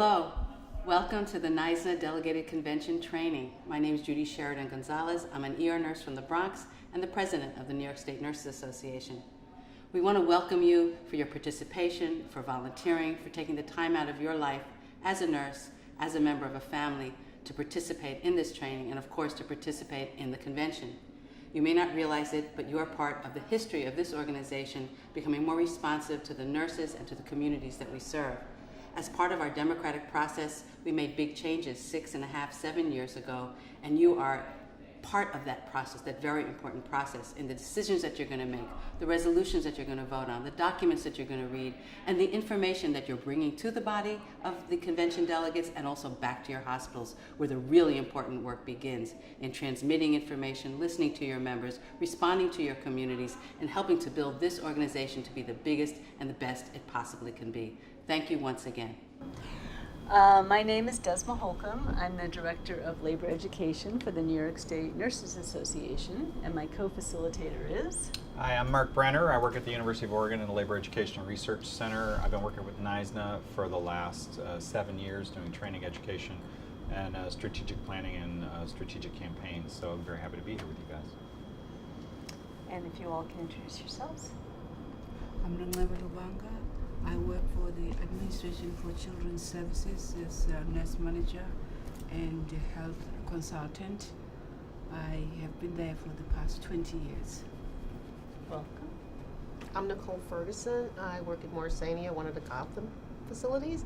Hello, welcome to the NYSNA Delegated Convention Training. My name is Judy Sheridan Gonzalez. I'm an ER nurse from the Bronx and the president of the New York State Nurses Association. We want to welcome you for your participation, for volunteering, for taking the time out of your life as a nurse, as a member of a family, to participate in this training and of course to participate in the convention. You may not realize it, but you are part of the history of this organization becoming more responsive to the nurses and to the communities that we serve. As part of our democratic process, we made big changes 6.5, 7 years ago, and you are part of that process, that very important process, in the decisions that you're going to make, the resolutions that you're going to vote on, the documents that you're going to read, and the information that you're bringing to the body of the convention delegates and also back to your hospitals, where the really important work begins in transmitting information, listening to your members, responding to your communities, and helping to build this organization to be the biggest and the best it possibly can be. Thank you once again. My name is Desma Holcomb. I'm the Director of Labor Education for the New York State Nurses Association, and my co-facilitator is? Hi, I'm Mark Brenner. I work at the University of Oregon in the Labor Education and Research Center. I've been working with NYSNA for the last 7 years doing training education and strategic planning and strategic campaigns, so I'm very happy to be here with you guys. And if you all can introduce yourselves. I'm Nanglewa Lubanga. I work for the Administration for Children's Services as a nurse manager and a health consultant. I have been there for the past 20 years. Welcome. I'm Nicole Ferguson. I work at Morrisania, one of the Gotham facilities,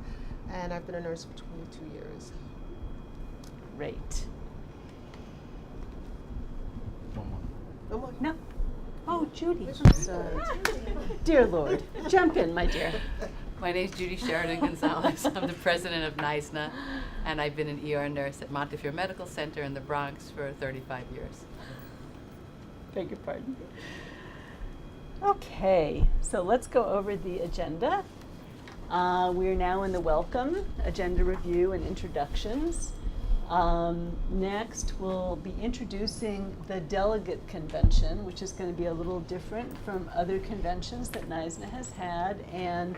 and I've been a nurse for 22 years. Great. One more. Oh my. No. Oh, Judy. Dear Lord, jump in, my dear. My name is Judy Sheridan Gonzalez. I'm the president of NYSNA, and I've been an ER nurse at Montefiore Medical Center in the Bronx for 35 years. Beg your pardon. Okay, so let's go over the agenda. We're now in the welcome, agenda review and introductions. Next, we'll be introducing the delegate convention, which is going to be a little different from other conventions that NYSNA has had. And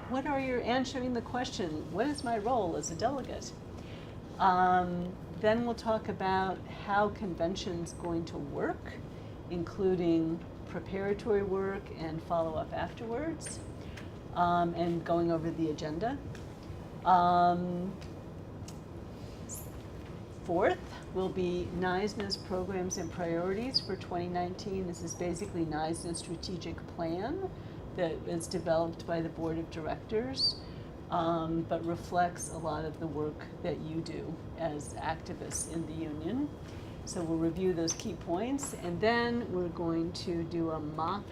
answering the question, what is my role as a delegate? Then we'll talk about how convention's going to work, including preparatory work and follow-up afterwards, and going over the agenda. Fourth will be NYSNA's programs and priorities for 2019. This is basically NYSNA's strategic plan that is developed by the board of directors, but reflects a lot of the work that you do as activists in the union. So we'll review those key points, and then we're going to do a mock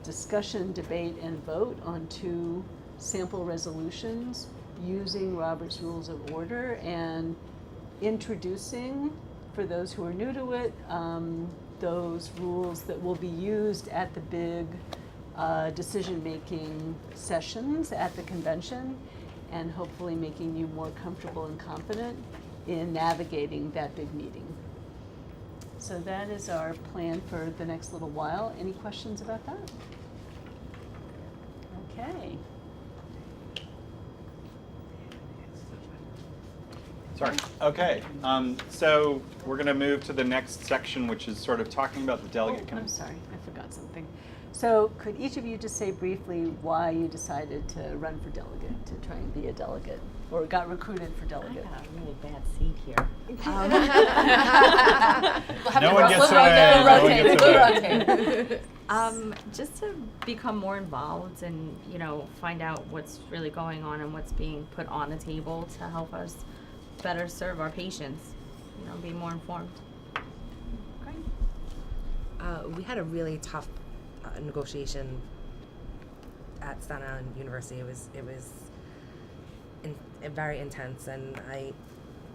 discussion, debate, and vote on 2 sample resolutions using Robert's Rules of Order and introducing, for those who are new to it, those rules that will be used at the big decision-making sessions at the convention, and hopefully making you more comfortable and confident in navigating that big meeting. So that is our plan for the next little while. Any questions about that? Okay. Sorry. Okay, so we're going to move to the next section, which is sort of talking about the delegate. I'm sorry, I forgot something. So could each of you just say briefly why you decided to run for delegate, to try and be a delegate, or got recruited for delegate? I got a really bad seat here. No one gets away. We'll rotate. Just to become more involved and, find out what's really going on and what's being put on the table to help us better serve our patients, be more informed. Great. We had a really tough negotiation at Staten Island University. It was very intense, and I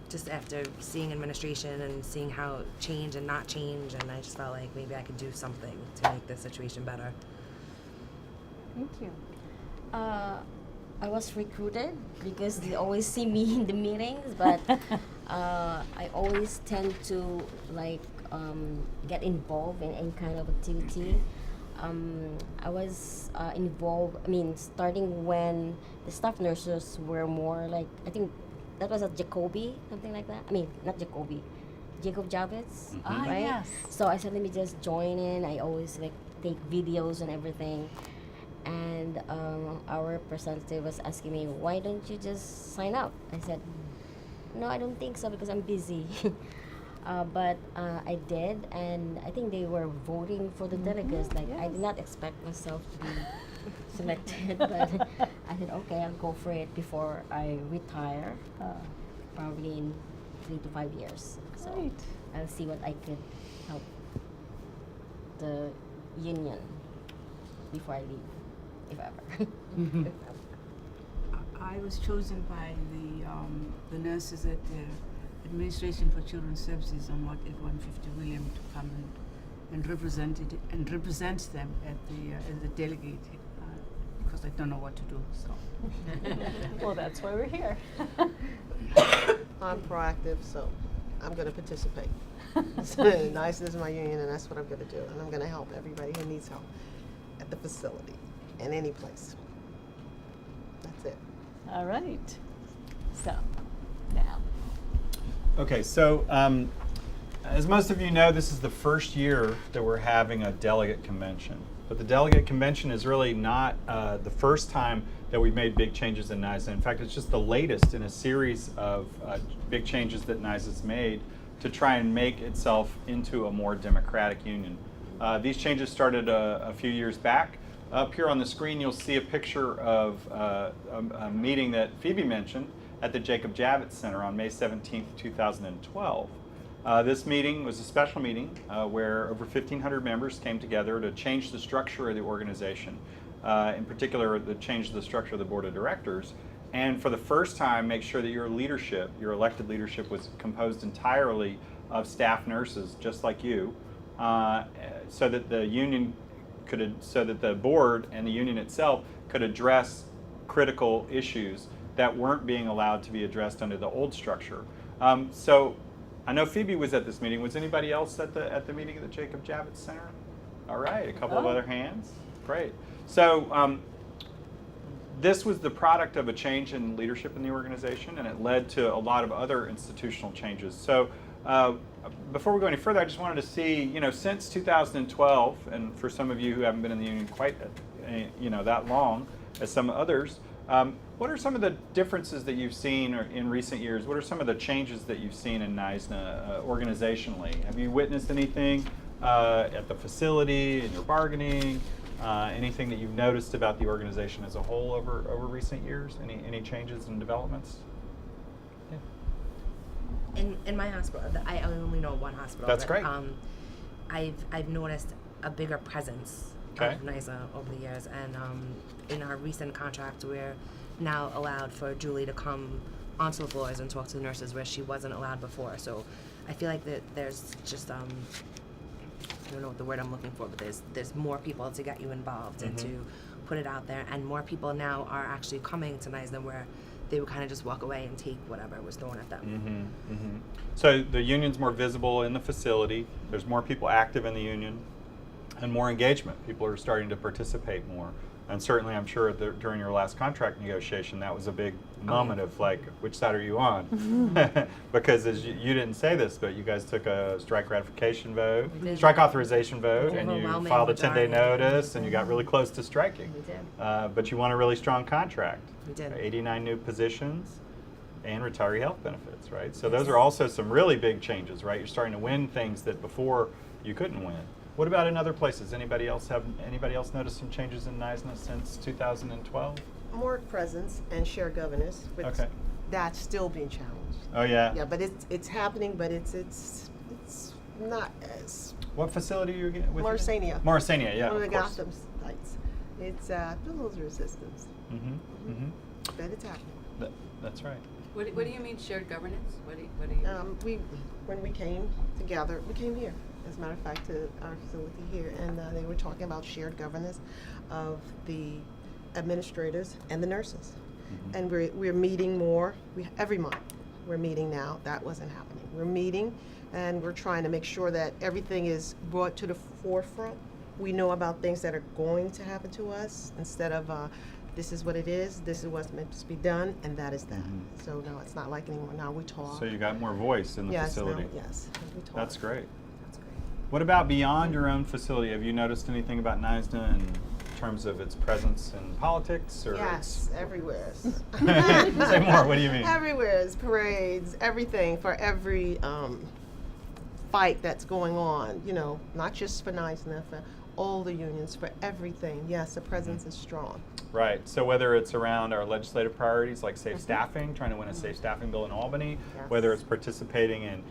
just, after seeing administration and seeing how change and not change, and I just felt like maybe I could do something to make the situation better. Thank you. I was recruited because they always see me in the meetings, but I always tend to get involved in any kind of activity. I was involved. I mean, starting when the staff nurses were more like, I think that was at Jacoby, something like that. I mean, not Jacoby, Jacob Javits, Ah, right? yes. So I said, let me just join in. I always like take videos and everything. And our representative was asking me, why don't you just sign up? I said, no, I don't think so because I'm busy. But I did, and I think they were voting for the delegates. Like, I yes. did not expect myself to be selected, but I said, okay, I'll go for it before I retire, probably in 3 to 5 years. So Great. I'll see what I could help the union before I leave, if ever. I was chosen by the nurses at the Administration for Children's Services on what at 150 William to come and represent them at the as a delegate because I don't know what to do. So Well, that's why we're here. I'm proactive, so I'm going to participate. NYSNA is my union, and that's what I'm going to do. And I'm going to help everybody who needs help at the facility and any place. That's it. All right. So, now. Okay, so as most of you know, this is the first year that we're having a delegate convention. But the delegate convention is really not the first time that we've made big changes in NYSNA. In fact, it's just the latest in a series of big changes that NYSNA's made to try and make itself into a more democratic union. These changes started a few years back. Up here on the screen, you'll see a picture of a meeting that Phoebe mentioned at the Jacob Javits Center on May 17th, 2012. This meeting was a special meeting where over 1,500 members came together to change the structure of the organization. In particular, to change the structure of the board of directors, and for the first time, make sure that your leadership, your elected leadership, was composed entirely of staff nurses, just like you, so that the union so that the board and the union itself could address critical issues that weren't being allowed to be addressed under the old structure. So I know Phoebe was at this meeting. Was anybody else at the meeting at the Jacob Javits Center? All right, a couple of other hands. Great. So this was the product of a change in leadership in the organization, and it led to a lot of other institutional changes. So before we go any further, I just wanted to see, since 2012, and for some of you who haven't been in the union quite, that long as some others, what are some of the differences that you've seen in recent years? What are some of the changes that you've seen in NYSNA organizationally? Have you witnessed anything at the facility, in your bargaining, anything that you've noticed about the organization as a whole over recent years? Any changes and developments? In my hospital, I only know one hospital. That's but, great. I've noticed a bigger presence Okay. of NYSNA over the years, and in our recent contract, we're now allowed for Julie to come onto the floors and talk to the nurses where she wasn't allowed before. So I feel like that there's just I don't know what the word I'm looking for, but there's more people to get you involved and to put it out there, and more people now are actually coming to NYSNA where they would kind of just walk away and take whatever was thrown at them. So the union's more visible in the facility. There's more people active in the union, and more engagement. People are starting to participate more. And certainly, I'm sure during your last contract negotiation, that was a big moment of like, which side are you on? Because as you didn't say this, but you guys took a strike ratification vote, strike authorization vote, and you Overwhelming filed a 10-day majority. notice, and you got really close to striking. We did. But you won a really strong contract. We did. 89 new positions and retiree health benefits, right? So those are also some really big changes, right? You're starting to win things that before you couldn't win. What about in other places? Anybody else noticed some changes in NYSNA since 2012? More presence and shared governance, which Okay. that's still being challenged. Oh yeah. Yeah, but it's happening, but it's not as What facility are you with? Morrisania. Morrisania, yeah. One of the course. Gotham sites. It's Pillows Resistance. But it's happening. That's right. What do you mean shared governance? What do you When we came together, we came here, as a matter of fact, to our facility here, and they were talking about shared governance of the administrators and the nurses. And we're meeting more every month. We're meeting now. That wasn't happening. We're meeting, and we're trying to make sure that everything is brought to the forefront we know about things that are going to happen to us instead of this is what it is, this is what's meant to be done, and that is that. Mhm. So no, it's not like anymore. Now we talk. So you got more voice in the yes, facility. now, yes, we talk. That's great. That's great. What about beyond your own facility? Have you noticed anything about NYSNA in terms of its presence in politics? Or Yes, everywhere. Say more. What do you mean? Everywhere is parades, everything for every fight that's going on. You know, not just for NYSNA, for all the unions, for everything. Yes, the presence is strong. Right. So whether it's around our legislative priorities like safe staffing, trying to win a safe staffing bill in Albany, Yes. whether it's participating in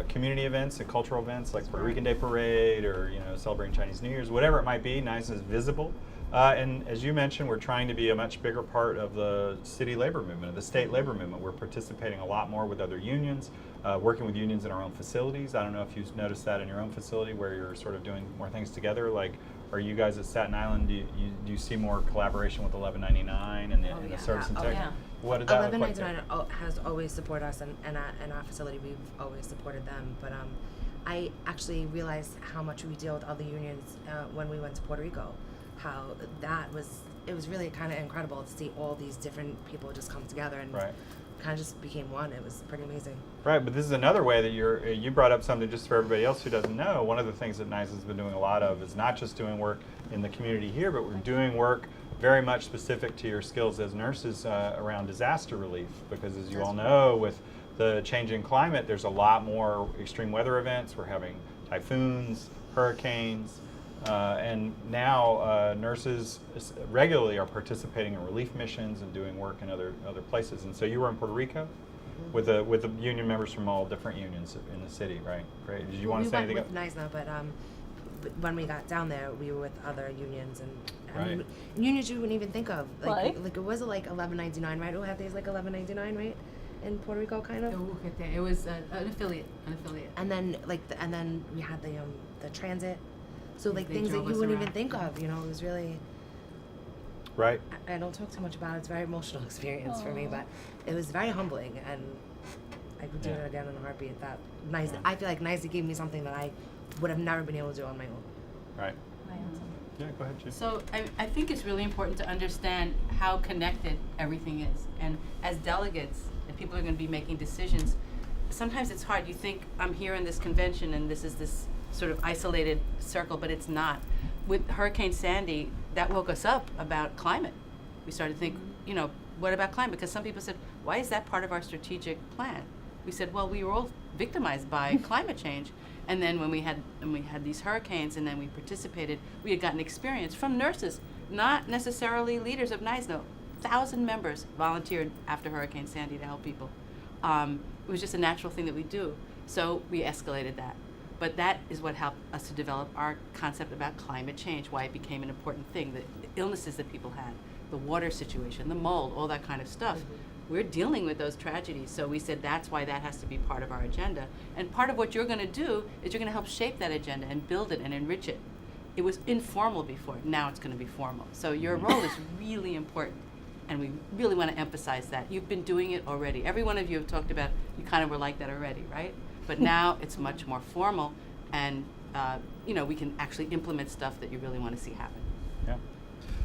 community events and cultural events like Puerto Rican Day Parade or celebrating Chinese New Year's, whatever it might be, NYSNA is visible. And as you mentioned, we're trying to be a much bigger part of the city labor movement, of the state labor movement. We're participating a lot more with other unions, working with unions in our own facilities. I don't know if you've noticed that in your own facility where you're sort of doing more things together. Like, are you guys at Staten Island, do you see more collaboration with 1199 and the service and tech? yeah. What did that look like there? 1199 has always supported us, and in our facility we've always supported them. But I actually realized how much we deal with other unions when we went to Puerto Rico. How it was really kind of incredible to see all these different people just come together and Right. kind of just became one. It was pretty amazing. Right, but this is another way that you brought up something just for everybody else who doesn't know. One of the things that NYSNA has been doing a lot of is not just doing work in the community here, but we're doing work very much specific to your skills as nurses around disaster relief. Because as you all know, with the changing climate, there's a lot more extreme weather events. We're having typhoons, hurricanes, and now nurses regularly are participating in relief missions and doing work in other places. And so you were in Puerto Rico with the union members from all different unions in the city, right? Great. Did you want to say anything? We went with NYSNA, but when we got down there, we were with other unions and Right. unions you wouldn't even think of. Like? It was like 1199, right? Who had these like 1199, right? In Puerto Rico, kind of. It was an affiliate. And then and then we had the transit. So like They things that drove you us wouldn't even around. think of. It was really. Right. I don't talk too much about it. It's a very emotional experience for me, but it was very humbling, and I would do Yeah. it again in a heartbeat. That nice. I feel like NYSNA gave me something that I would have never been able to do on my own. Right. Yeah, go ahead, Chief. So I think it's really important to understand how connected everything is. And as delegates, and people are going to be making decisions, sometimes it's hard. You think, I'm here in this convention and this is this sort of isolated circle, but it's not. With Hurricane Sandy, that woke us up about climate. We started to think, what about climate? Because some people said, why is that part of our strategic plan? We said, well, we were all victimized by climate change. And then when we had these hurricanes and then we participated, we had gotten experience from nurses, not necessarily leaders of NYSNA. 1,000 members volunteered after Hurricane Sandy to help people. It was just a natural thing that we do. So we escalated that. But that is what helped us to develop our concept about climate change, why it became an important thing, the illnesses that people had, the water situation, the mold, all that kind of stuff. We're dealing with those tragedies, so we said that's why that has to be part of our agenda. And part of what you're going to do is you're going to help shape that agenda and build it and enrich it. It was informal before, now it's going to be formal. So your role is really important, and we really want to emphasize that. You've been doing it already. Every one of you have talked about, you kind of were like that already, right? But now it's much more formal, and we can actually implement stuff that you really want to see happen. Yeah.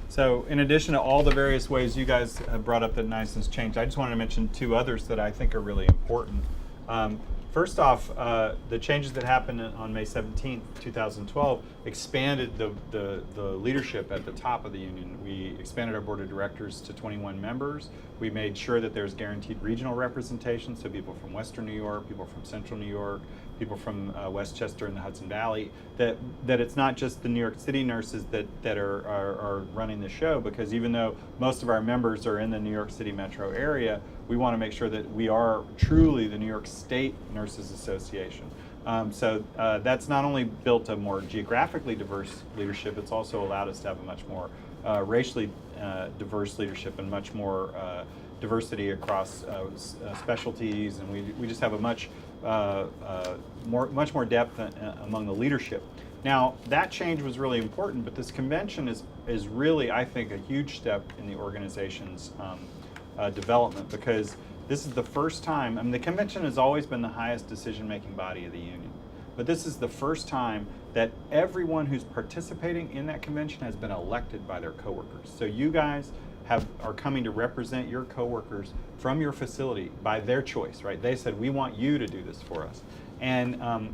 So in addition to all the various ways you guys have brought up that NYSNA's changed, I just wanted to mention two others that I think are really important. First off, the changes that happened on May 17th, 2012 expanded the leadership at the top of the union. We expanded our board of directors to 21 members. We made sure that there's guaranteed regional representation, so people from Western New York, people from Central New York, people from Westchester and the Hudson Valley, that it's not just the New York City nurses that are running the show, because even though most of our members are in the New York City metro area, we want to make sure that we are truly the New York State Nurses Association. So that's not only built a more geographically diverse leadership, it's also allowed us to have a much more racially diverse leadership and much more diversity across specialties, and we just have a much more depth among the leadership. Now, that change was really important, but this convention is really, I think, a huge step in the organization's development, because this is the first time. I mean, the convention has always been the highest decision-making body of the union, but this is the first time that everyone who's participating in that convention has been elected by their coworkers. So you guys are coming to represent your coworkers from your facility by their choice, right? They said, we want you to do this for us. And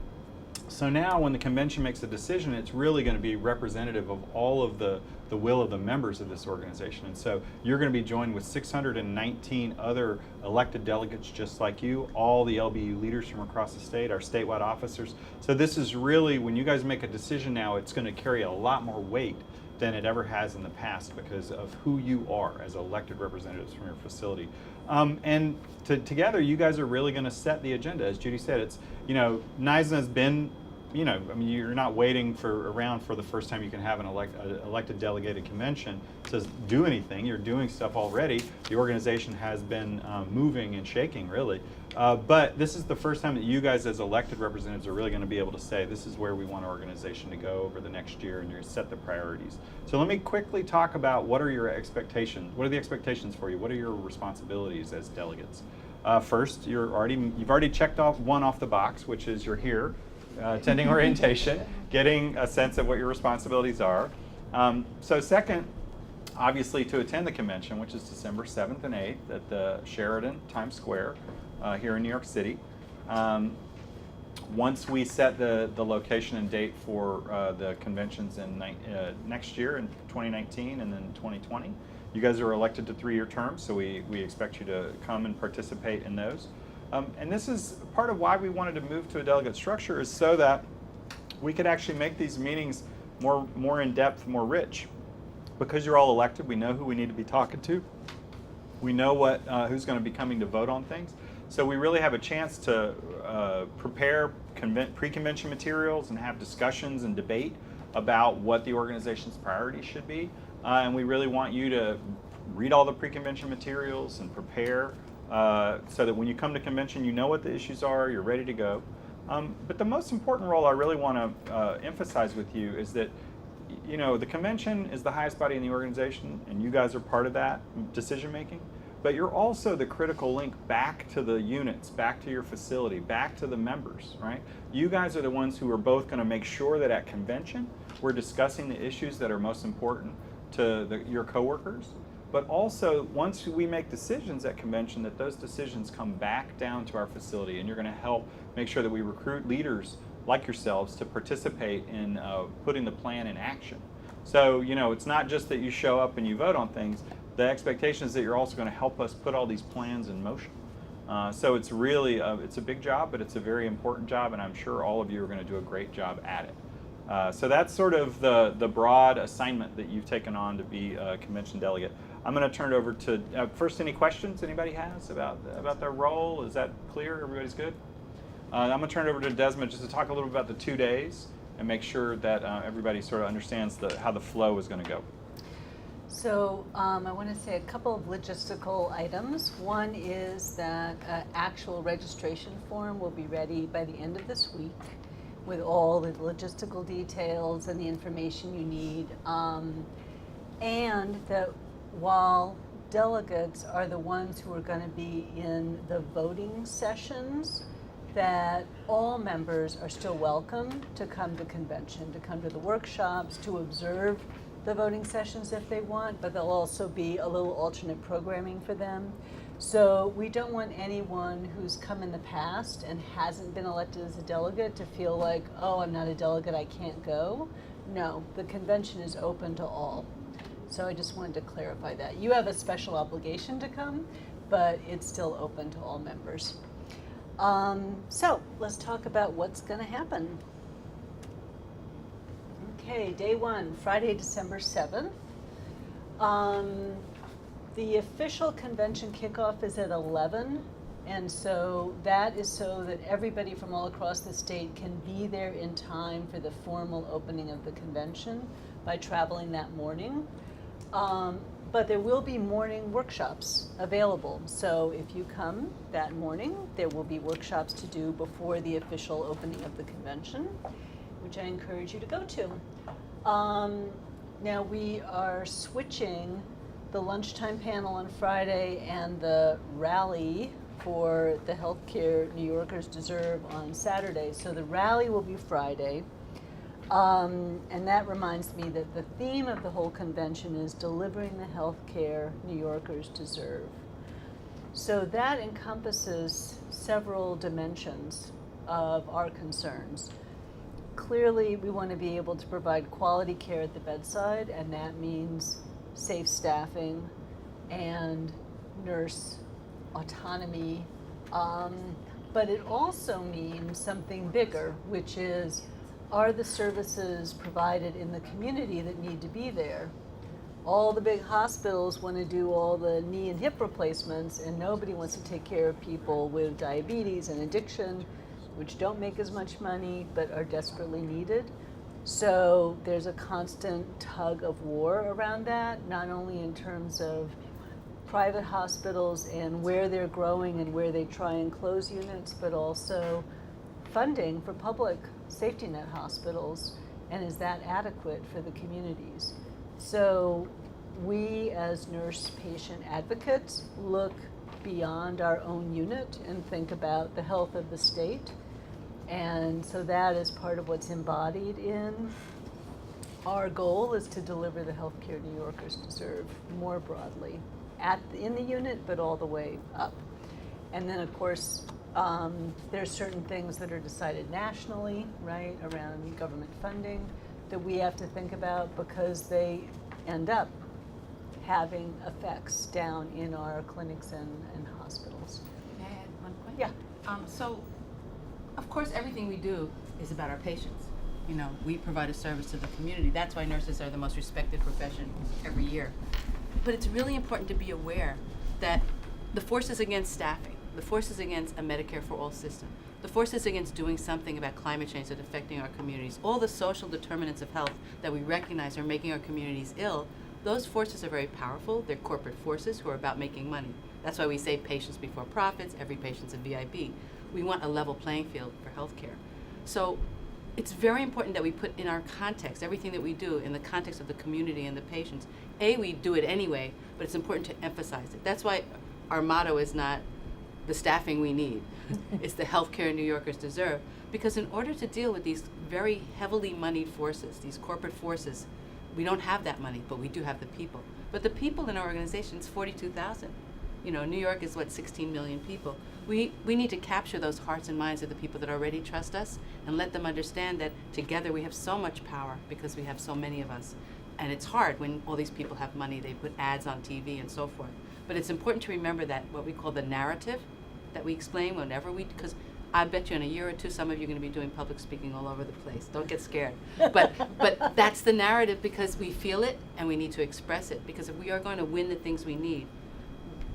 so now when the convention makes a decision, it's really going to be representative of all of the will of the members of this organization. And so you're going to be joined with 619 other elected delegates just like you, all the LBU leaders from across the state, our statewide officers. So this is really, when you guys make a decision now, it's going to carry a lot more weight than it ever has in the past because of who you are as elected representatives from your facility. And together, you guys are really going to set the agenda. As Judy said, it's, NYSNA has been, you're not waiting around for the first time you can have an elected delegated convention to do anything. You're doing stuff already. The organization has been moving and shaking, really. But this is the first time that you guys as elected representatives are really going to be able to say, this is where we want our organization to go over the next year, and you're set the priorities. So let me quickly talk about what are your expectations. What are the expectations for you? What are your responsibilities as delegates? First, you've already checked off one off the box, which is you're here, attending orientation, getting a sense of what your responsibilities are. So second, obviously to attend the convention, which is December 7th and 8th at the Sheraton Times Square here in New York City. Once we set the location and date for the conventions in next year in 2019 and then 2020, you guys are elected to 3-year terms, so we expect you to come and participate in those. And this is part of why we wanted to move to a delegate structure, is so that we could actually make these meetings more in depth, more rich. Because you're all elected, we know who we need to be talking to. We know who's going to be coming to vote on things. So we really have a chance to prepare pre-convention materials and have discussions and debate about what the organization's priorities should be. And we really want you to read all the pre-convention materials and prepare so that when you come to convention, you know what the issues are, you're ready to go. But the most important role I really want to emphasize with you is that the convention is the highest body in the organization, and you guys are part of that decision making. But you're also the critical link back to the units, back to your facility, back to the members, right? You guys are the ones who are both going to make sure that at convention we're discussing the issues that are most important to your coworkers. But also, once we make decisions at convention, that those decisions come back down to our facility, and you're going to help make sure that we recruit leaders like yourselves to participate in putting the plan in action. So, it's not just that you show up and you vote on things. The expectation is that you're also going to help us put all these plans in motion. So it's really, it's a big job, but it's a very important job, and I'm sure all of you are going to do a great job at it. So that's sort of the broad assignment that you've taken on to be a convention delegate. I'm going to turn it over to, first, any questions anybody has about their role? Is that clear? Everybody's good? I'm going to turn it over to Desmond just to talk a little bit about the 2 days and make sure that everybody sort of understands how the flow is going to go. So I want to say a couple of logistical items. One is that actual registration form will be ready by the end of this week with all the logistical details and the information you need. And that while delegates are the ones who are going to be in the voting sessions, that all members are still welcome to come to convention, to come to the workshops, to observe the voting sessions if they want, but there'll also be a little alternate programming for them. So we don't want anyone who's come in the past and hasn't been elected as a delegate to feel like, oh, I'm not a delegate, I can't go. No, the convention is open to all. So I just wanted to clarify that. You have a special obligation to come, but it's still open to all members. So let's talk about what's going to happen. Okay, day one, Friday, December 7th. The official convention kickoff is at 11, and so that is so that everybody from all across the state can be there in time for the formal opening of the convention by traveling that morning. But there will be morning workshops available. So if you come that morning, there will be workshops to do before the official opening of the convention, which I encourage you to go to. Now we are switching the lunchtime panel on Friday and the rally for the healthcare New Yorkers deserve on Saturday. So the rally will be Friday. And that reminds me that the theme of the whole convention is delivering the healthcare New Yorkers deserve. So that encompasses several dimensions of our concerns. Clearly, we want to be able to provide quality care at the bedside, and that means safe staffing and nurse autonomy. But it also means something bigger, which is, are the services provided in the community that need to be there? All the big hospitals want to do all the knee and hip replacements, and nobody wants to take care of people with diabetes and addiction, which don't make as much money but are desperately needed. So there's a constant tug of war around that, not only in terms of private hospitals and where they're growing and where they try and close units, but also funding for public safety net hospitals, and is that adequate for the communities? So we as nurse patient advocates look beyond our own unit and think about the health of the state. And so that is part of what's embodied in our goal, is to deliver the healthcare New Yorkers deserve more broadly in the unit, but all the way up. And then of course, there's certain things that are decided nationally, right, around government funding that we have to think about, because they end up having effects down in our clinics and hospitals. May I add one point? Yeah. So, of course, everything we do is about our patients. You know, we provide a service to the community. That's why nurses are the most respected profession every year. But it's really important to be aware that the forces against staffing, the forces against a Medicare for All system, the forces against doing something about climate change that's affecting our communities, all the social determinants of health that we recognize are making our communities ill, those forces are very powerful. They're corporate forces who are about making money. That's why we say patients before profits, every patient's a VIP. We want a level playing field for healthcare. So it's very important that we put in our context, everything that we do in the context of the community and the patients. We do it anyway, but it's important to emphasize it. That's why our motto is not the staffing we need. It's the healthcare New Yorkers deserve. Because in order to deal with these very heavily moneyed forces, these corporate forces, we don't have that money, but we do have the people. But the people in our organization is 42,000. You know, New York is 16 million people. We need to capture those hearts and minds of the people that already trust us and let them understand that together we have so much power because we have so many of us. And it's hard when all these people have money, they put ads on TV and so forth. But it's important to remember that what we call the narrative that we explain whenever because I bet you in a year or two, some of you are going to be doing public speaking all over the place. Don't get scared. But that's the narrative, because we feel it and we need to express it. Because if we are going to win the things we need,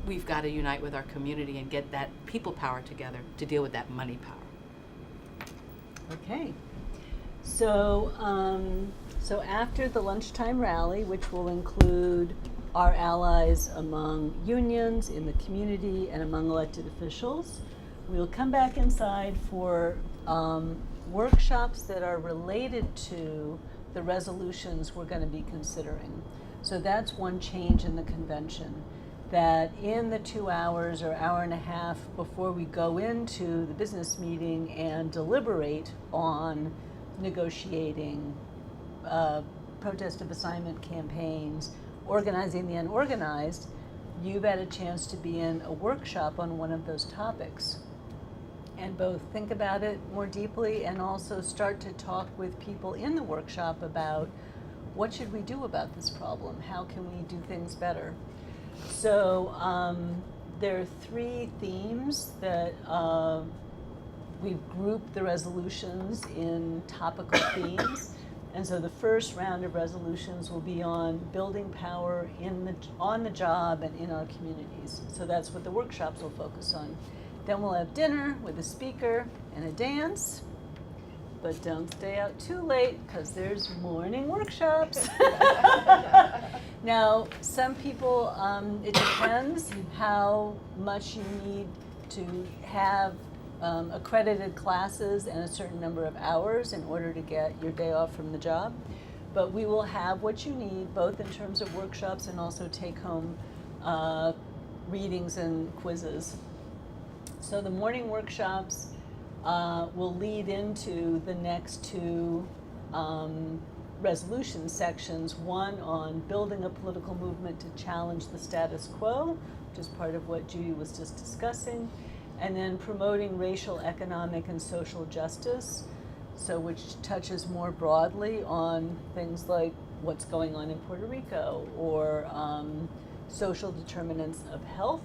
we've got to unite with our community and get that people power together to deal with that money power. Okay. So, so after the lunchtime rally, which will include our allies among unions, in the community, and among elected officials, we'll come back inside for workshops that are related to the resolutions we're going to be considering. So that's one change in the convention, that in the 2 hours or hour and a half before we go into the business meeting and deliberate on negotiating protest of assignment campaigns, organizing the unorganized, you've had a chance to be in a workshop on one of those topics and both think about it more deeply and also start to talk with people in the workshop about what should we do about this problem? How can we do things better? So there are 3 themes that we've grouped the resolutions in topical themes. And so the first round of resolutions will be on building power on the job and in our communities. So that's what the workshops will focus on. Then we'll have dinner with a speaker and a dance. But don't stay out too late, because there's morning workshops. Now, some people, it depends how much you need to have accredited classes and a certain number of hours in order to get your day off from the job. But we will have what you need, both in terms of workshops and also take-home readings and quizzes. So the morning workshops will lead into the next two resolution sections, one on building a political movement to challenge the status quo, which is part of what Judy was just discussing, and then promoting racial, economic, and social justice, so which touches more broadly on things like what's going on in Puerto Rico, or social determinants of health,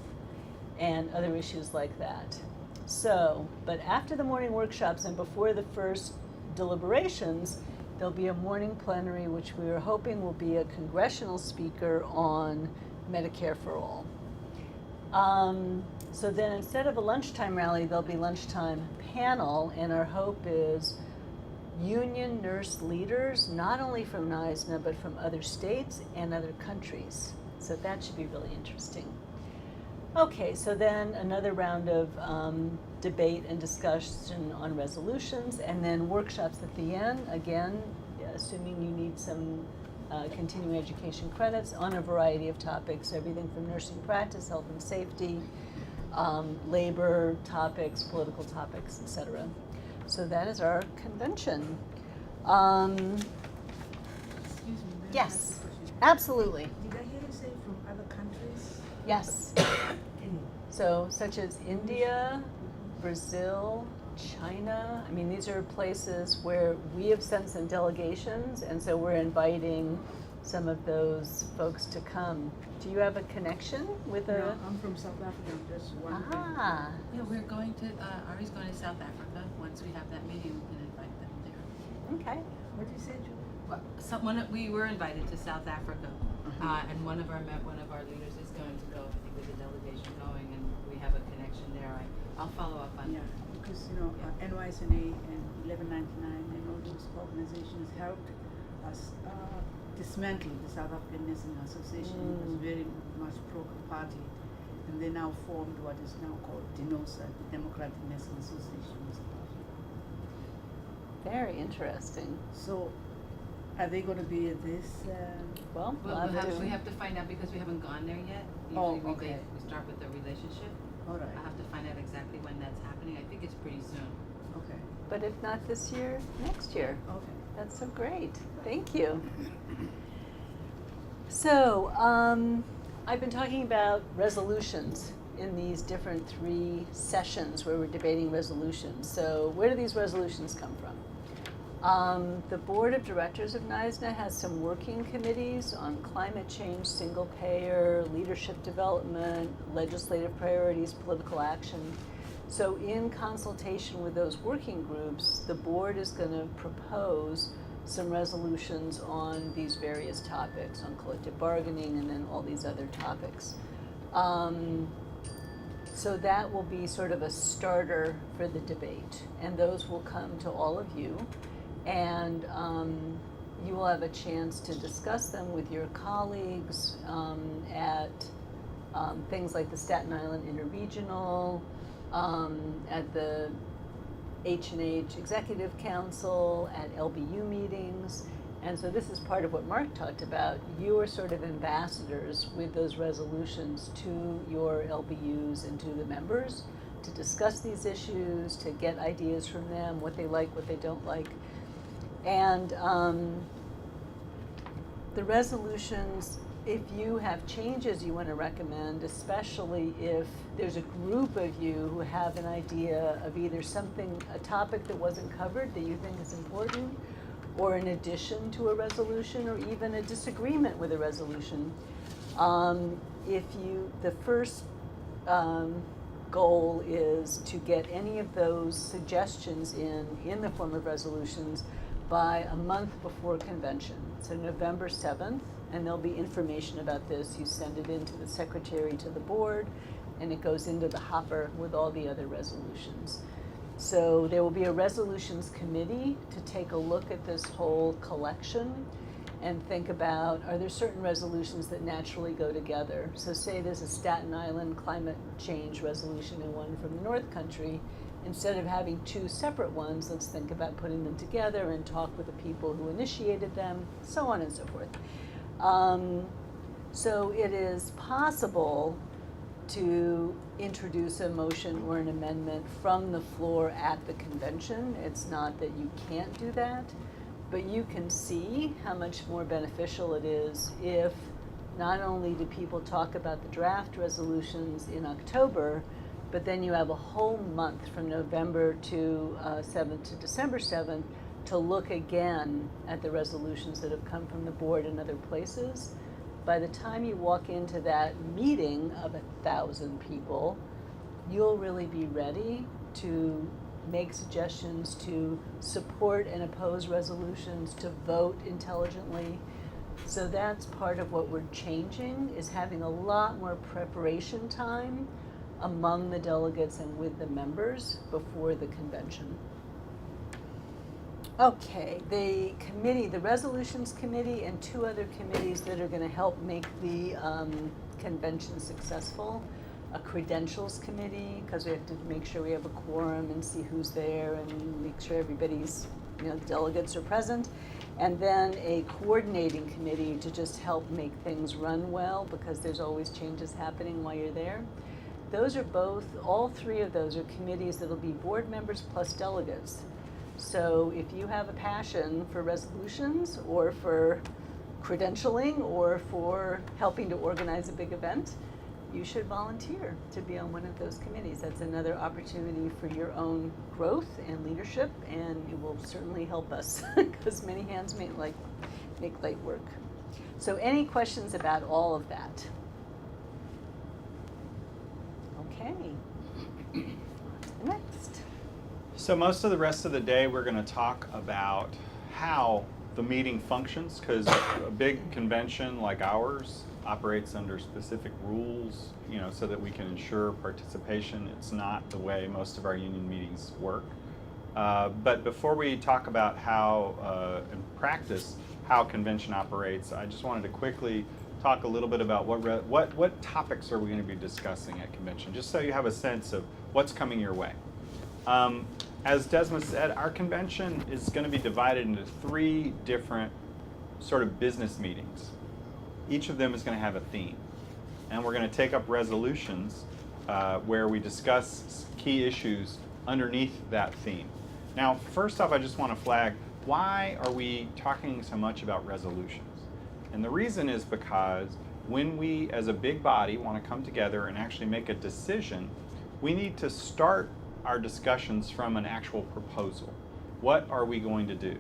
and other issues like that. So, but after the morning workshops and before the first deliberations, there'll be a morning plenary, which we are hoping will be a congressional speaker on Medicare for all. So then instead of a lunchtime rally, there'll be lunchtime panel, and our hope is union nurse leaders, not only from NYSNA, but from other states and other countries. So that should be really interesting. Okay, so then another round of debate and discussion on resolutions, and then workshops at the end, again, assuming you need some continuing education credits on a variety of topics, everything from nursing practice, health and safety, labor topics, political topics, etc. So that is our convention. Excuse me, may I ask Yes, a question? absolutely. Did I hear you say from other countries? Yes. So, such as India, Brazil, China. I mean, these are places where we have sent some delegations, and so we're inviting some of those folks to come. Do you have a connection with No, a? I'm from South Africa, just one. Ah, Yeah, we're going to, Ari's going to South Africa. Once we have that meeting, we can invite them there. okay. What did you say, Julie? Well, we were invited to South Africa, and one of our leaders is going to go, I think with the delegation going, and we have a connection there. I'll follow up on Yeah, because NYSNA and 1199 and all those organizations helped us dismantle the South African Nursing Association. It was very much pro-party, and they now formed what is now called DENOSA, the Democratic Nursing Association of South Africa. Very interesting. So, are they going to be at this? Well, Well, we have to find out because we haven't gone there yet. Oh, Usually okay. we start with the relationship. All right. I have to find out exactly when that's happening. I think it's pretty soon. Okay. But if not this year, next year. Okay. That's so great. Thank you. So, I've been talking about resolutions in these different 3 sessions where we're debating resolutions. So, where do these resolutions come from? The board of directors of NYSNA has some working committees on climate change, single payer, leadership development, legislative priorities, political action. So in consultation with those working groups, the board is going to propose some resolutions on these various topics, on collective bargaining and then all these other topics. So that will be sort of a starter for the debate, and those will come to all of you. And you will have a chance to discuss them with your colleagues at things like the Staten Island Interregional, at the H&H Executive Council, at LBU meetings. And so this is part of what Mark talked about. You are sort of ambassadors with those resolutions to your LBUs and to the members to discuss these issues, to get ideas from them, what they like, what they don't like. And the resolutions, if you have changes you want to recommend, especially if there's a group of you who have an idea of either something, a topic that wasn't covered that you think is important, or an addition to a resolution, or even a disagreement with a resolution, the first goal is to get any of those suggestions in the form of resolutions by a month before convention, so November 7th, and there'll be information about this. You send it in to the secretary, to the board, and it goes into the hopper with all the other resolutions. So there will be a resolutions committee to take a look at this whole collection and think about, are there certain resolutions that naturally go together? So say there's a Staten Island climate change resolution and one from the North Country. Instead of having 2 separate ones, let's think about putting them together and talk with the people who initiated them, so on and so forth. So it is possible to introduce a motion or an amendment from the floor at the convention. It's not that you can't do that, but you can see how much more beneficial it is if not only do people talk about the draft resolutions in October, but then you have a whole month from November to 7th to December 7th to look again at the resolutions that have come from the board and other places. By the time you walk into that meeting of 1,000 people, you'll really be ready to make suggestions, to support and oppose resolutions, to vote intelligently. So that's part of what we're changing, is having a lot more preparation time among the delegates and with the members before the convention. Okay, the committee, the resolutions committee and 2 other committees that are going to help make the convention successful. A credentials committee, because we have to make sure we have a quorum and see who's there and make sure everybody's, delegates are present. And then a coordinating committee to just help make things run well, because there's always changes happening while you're there. Those are all 3 of those are committees that'll be board members plus delegates. So if you have a passion for resolutions or for credentialing or for helping to organize a big event, you should volunteer to be on one of those committees. That's another opportunity for your own growth and leadership, and it will certainly help us because many hands make light work. So any questions about all of that? Okay. Next. So most of the rest of the day, we're going to talk about how the meeting functions, because a big convention like ours operates under specific rules, so that we can ensure participation. It's not the way most of our union meetings work. But before we talk about how, in practice, how convention operates, I just wanted to quickly talk a little bit about what topics are we going to be discussing at convention, just so you have a sense of what's coming your way. As Desma said, our convention is going to be divided into 3 different sort of business meetings. Each of them is going to have a theme. And we're going to take up resolutions where we discuss key issues underneath that theme. Now, first off, I just want to flag, why are we talking so much about resolutions? And the reason is because when we, as a big body, want to come together and actually make a decision, we need to start our discussions from an actual proposal. What are we going to do?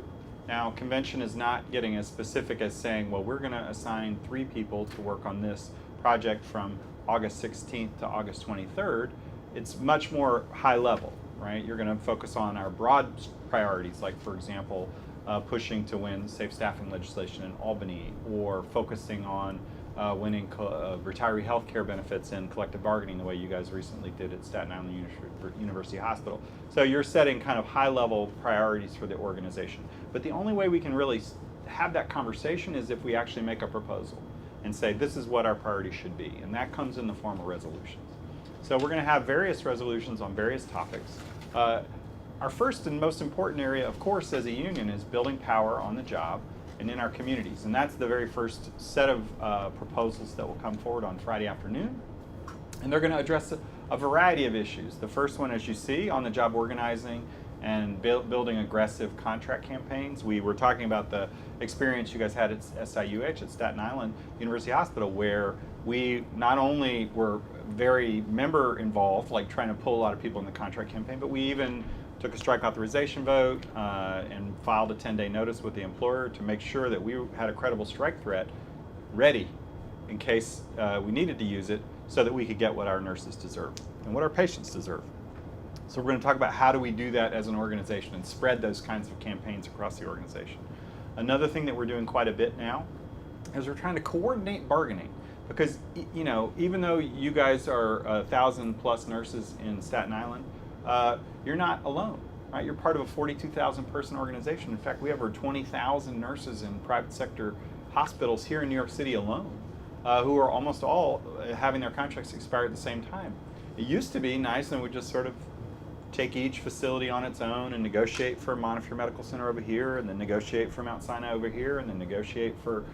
Now, convention is not getting as specific as saying, well, we're going to assign 3 people to work on this project from August 16th to August 23rd. It's much more high level, right? You're going to focus on our broad priorities, like, for example, pushing to win safe staffing legislation in Albany, or focusing on winning retiree health care benefits and collective bargaining the way you guys recently did at Staten Island University Hospital. So you're setting kind of high-level priorities for the organization. But the only way we can really have that conversation is if we actually make a proposal and say this is what our priorities should be, and that comes in the form of resolutions. So we're going to have various resolutions on various topics. Our first and most important area, of course, as a union, is building power on the job and in our communities. And that's the very first set of proposals that will come forward on Friday afternoon. And they're going to address a variety of issues. The first one, as you see, on the job organizing and building aggressive contract campaigns. We were talking about the experience you guys had at SIUH, at Staten Island University Hospital, where we not only were very member involved, like trying to pull a lot of people in the contract campaign, but we even took a strike authorization vote and filed a 10-day notice with the employer to make sure that we had a credible strike threat ready in case we needed to use it, so that we could get what our nurses deserve and what our patients deserve. So we're going to talk about how do we do that as an organization and spread those kinds of campaigns across the organization. Another thing that we're doing quite a bit now is we're trying to coordinate bargaining, because even though you guys are 1,000+ nurses in Staten Island, you're not alone, right? You're part of a 42,000 person organization. In fact, we have over 20,000 nurses in private sector hospitals here in New York City alone, who are almost all having their contracts expire at the same time. It used to be nice, and we just sort of take each facility on its own and negotiate for Montefiore Medical Center over here, and then negotiate for Mount Sinai over here, and then negotiate for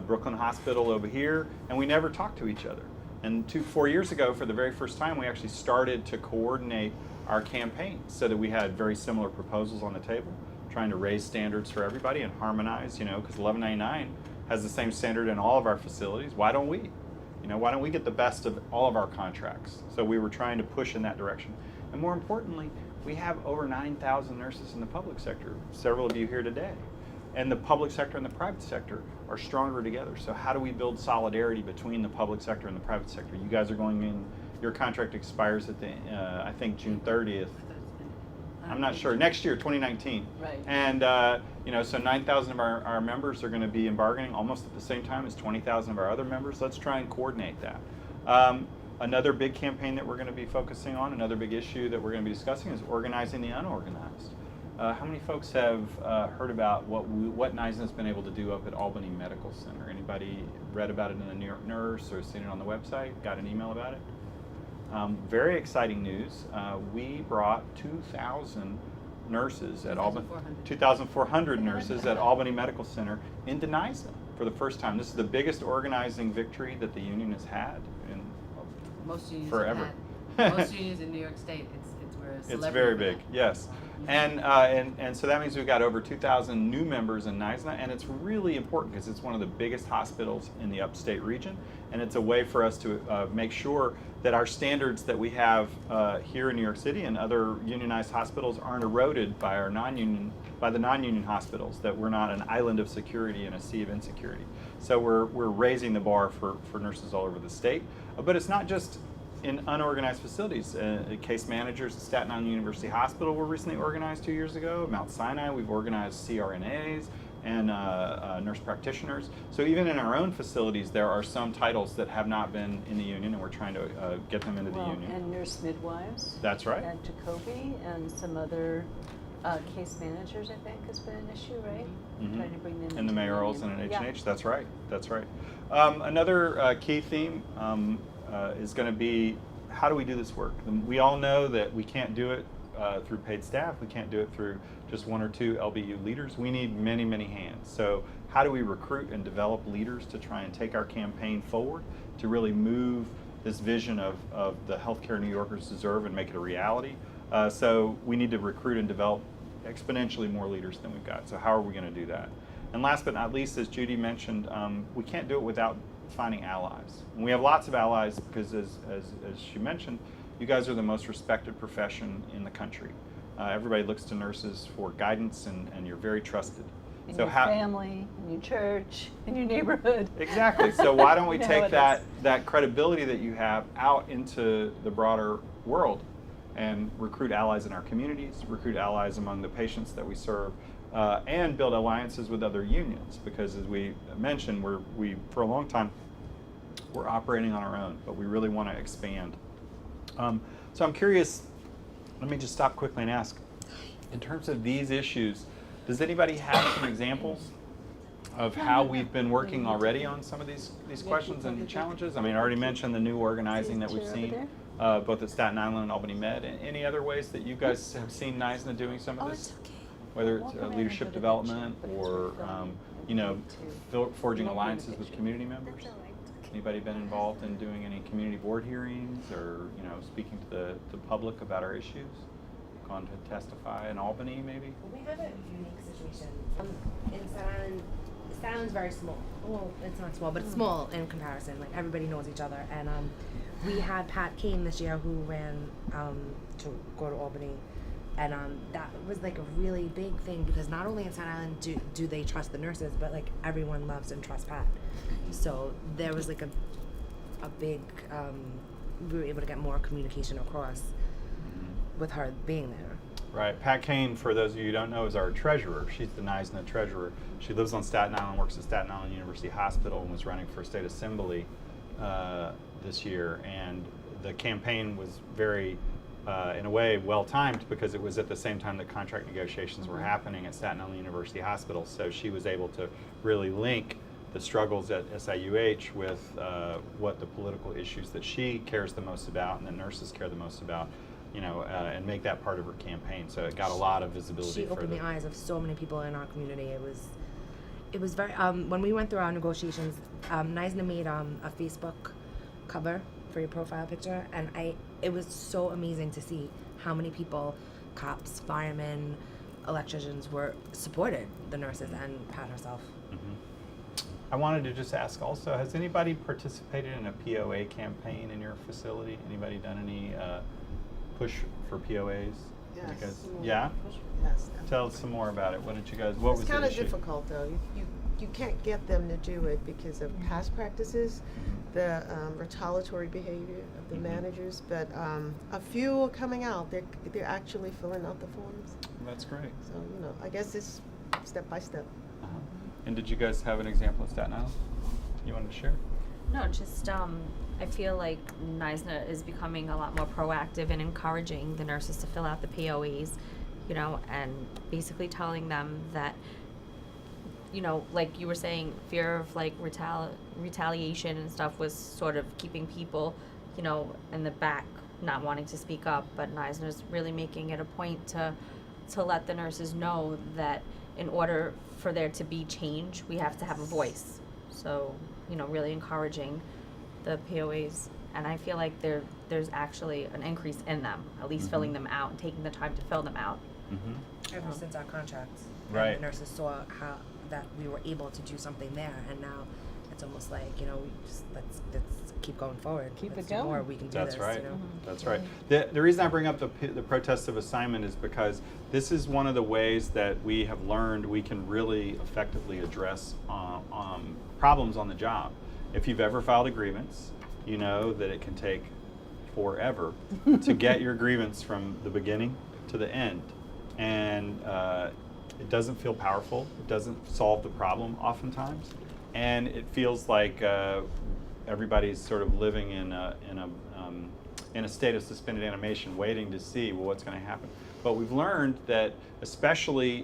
Brooklyn Hospital over here, and we never talked to each other. And 4 years ago, for the very first time, we actually started to coordinate our campaigns so that we had very similar proposals on the table, trying to raise standards for everybody and harmonize, because 1199 has the same standard in all of our facilities. Why don't we? Why don't we get the best of all of our contracts? So we were trying to push in that direction. And more importantly, we have over 9,000 nurses in the public sector, several of you here today. And the public sector and the private sector are stronger together. So how do we build solidarity between the public sector and the private sector? You guys are going in, your contract expires at the, I think, June 30th. I'm not sure, next year, 2019. Right. And, so 9,000 of our members are going to be in bargaining almost at the same time as 20,000 of our other members. Let's try and coordinate that. Another big campaign that we're going to be focusing on, another big issue that we're going to be discussing is organizing the unorganized. How many folks have heard about what NYSNA has been able to do up at Albany Medical Center? Anybody read about it in the New York Nurse or seen it on the website, got an email about it? Very exciting news. We brought 2,000 nurses at Albany, 2,400 nurses at Albany Medical Center into NYSNA for the first time. This is the biggest organizing victory that the union has had in Most unions forever. Most unions in New York State, it's where a celebrity It's very for big, that. yes. And so that means we've got over 2,000 new members in NYSNA, and it's really important because it's one of the biggest hospitals in the upstate region, and it's a way for us to make sure that our standards that we have here in New York City and other unionized hospitals aren't eroded by our the non-union hospitals, that we're not an island of security and a sea of insecurity. So we're raising the bar for nurses all over the state, but it's not just in unorganized facilities. Case managers at Staten Island University Hospital were recently organized 2 years ago. Mount Sinai, we've organized CRNAs and nurse practitioners. So even in our own facilities, there are some titles that have not been in the union, and we're trying to get them into the union. And nurse midwives. That's right. And Jacoby and some other case managers, I think, has been an issue, right? Mhm. Trying to bring them And the into mayorals and union. an H&H, that's right, that's right. Another key theme is going to be, how do we do this work? We all know that we can't do it through paid staff. We can't do it through just one or two LBU leaders. We need many, many hands. So how do we recruit and develop leaders to try and take our campaign forward, to really move this vision of the healthcare New Yorkers deserve and make it a reality? So we need to recruit and develop exponentially more leaders than we've got. So how are we going to do that? And last but not least, as Judy mentioned, we can't do it without finding allies. And we have lots of allies because, as she mentioned, you guys are the most respected profession in the country. Everybody looks to nurses for guidance, and you're very trusted. In So your family, in your church, in your neighborhood. Exactly. So why don't we You know how take it is. that credibility that you have out into the broader world and recruit allies in our communities, recruit allies among the patients that we serve, and build alliances with other unions? Because as we mentioned, we for a long time we're operating on our own, but we really want to expand. So I'm curious. Let me just stop quickly and ask, in terms of these issues, does anybody have some examples of how we've been working already on some of these questions and challenges? I mean, I already mentioned the new organizing that we've seen, both at Staten Island and Albany Med. Any other ways that you guys have seen NYSNA doing some of this? Whether it's leadership development or, forging alliances with community members? Anybody been involved in doing any community board hearings or, speaking to the public about our issues? Gone to testify in Albany, maybe? We have a unique situation. In Staten Island's very small. Well, it's not small, but it's small in comparison. Like, everybody knows each other. And we had Pat Kane this year who ran to go to Albany. And that was like a really big thing because not only in Staten Island do they trust the nurses, but like everyone loves and trusts Pat. So there was like a big, we were able to get more communication across with her being there. Right. Pat Kane, for those of you who don't know, is our treasurer. She's the NYSNA treasurer. She lives on Staten Island, works at Staten Island University Hospital, and was running for state assembly this year. And the campaign was very, in a way, well-timed because it was at the same time that contract negotiations were happening at Staten Island University Hospital. So she was able to really link the struggles at SIUH with what the political issues that she cares the most about and the nurses care the most about, and make that part of her campaign. So it got a lot of visibility. She opened the eyes of so many people in our community. It was very, when we went through our negotiations, NYSNA made a Facebook cover for your profile picture, and it was so amazing to see how many people, cops, firemen, electricians, supported the nurses and Pat herself. I wanted to just ask also, has anybody participated in a POA campaign in your facility? Anybody done any push for POAs? Yes. Yeah? Yes. Tell us some more about it. What did you guys, what was It's the kind of issue? difficult though. You can't get them to do it because of past practices, the retaliatory behavior of the managers. But a few are coming out. They're actually filling out the forms. That's great. So I guess it's step by step. And did you guys have an example of Staten Island you wanted to share? No, just I feel like NYSNA is becoming a lot more proactive in encouraging the nurses to fill out the POAs, and basically telling them that, like you were saying, fear of like retaliation and stuff was sort of keeping people, in the back, not wanting to speak up. But NYSNA is really making it a point to let the nurses know that in order for there to be change, we have to have a voice. So, really encouraging the POAs, and I feel like there's actually an increase in them, at least filling them out and taking the time to fill them out. Ever since our contracts, Right. the nurses saw how that we were able to do something there, and now it's almost like we just let's keep going forward. Keep let's it do more. going. We can do That's this. right. That's right. The reason I bring up the protest of assignment is because this is one of the ways that we have learned we can really effectively address problems on the job. If you've ever filed a grievance, you know that it can take forever to get your grievance from the beginning to the end. And it doesn't feel powerful. It doesn't solve the problem oftentimes. And it feels like everybody's sort of living in a state of suspended animation, waiting to see what's going to happen. But we've learned that, especially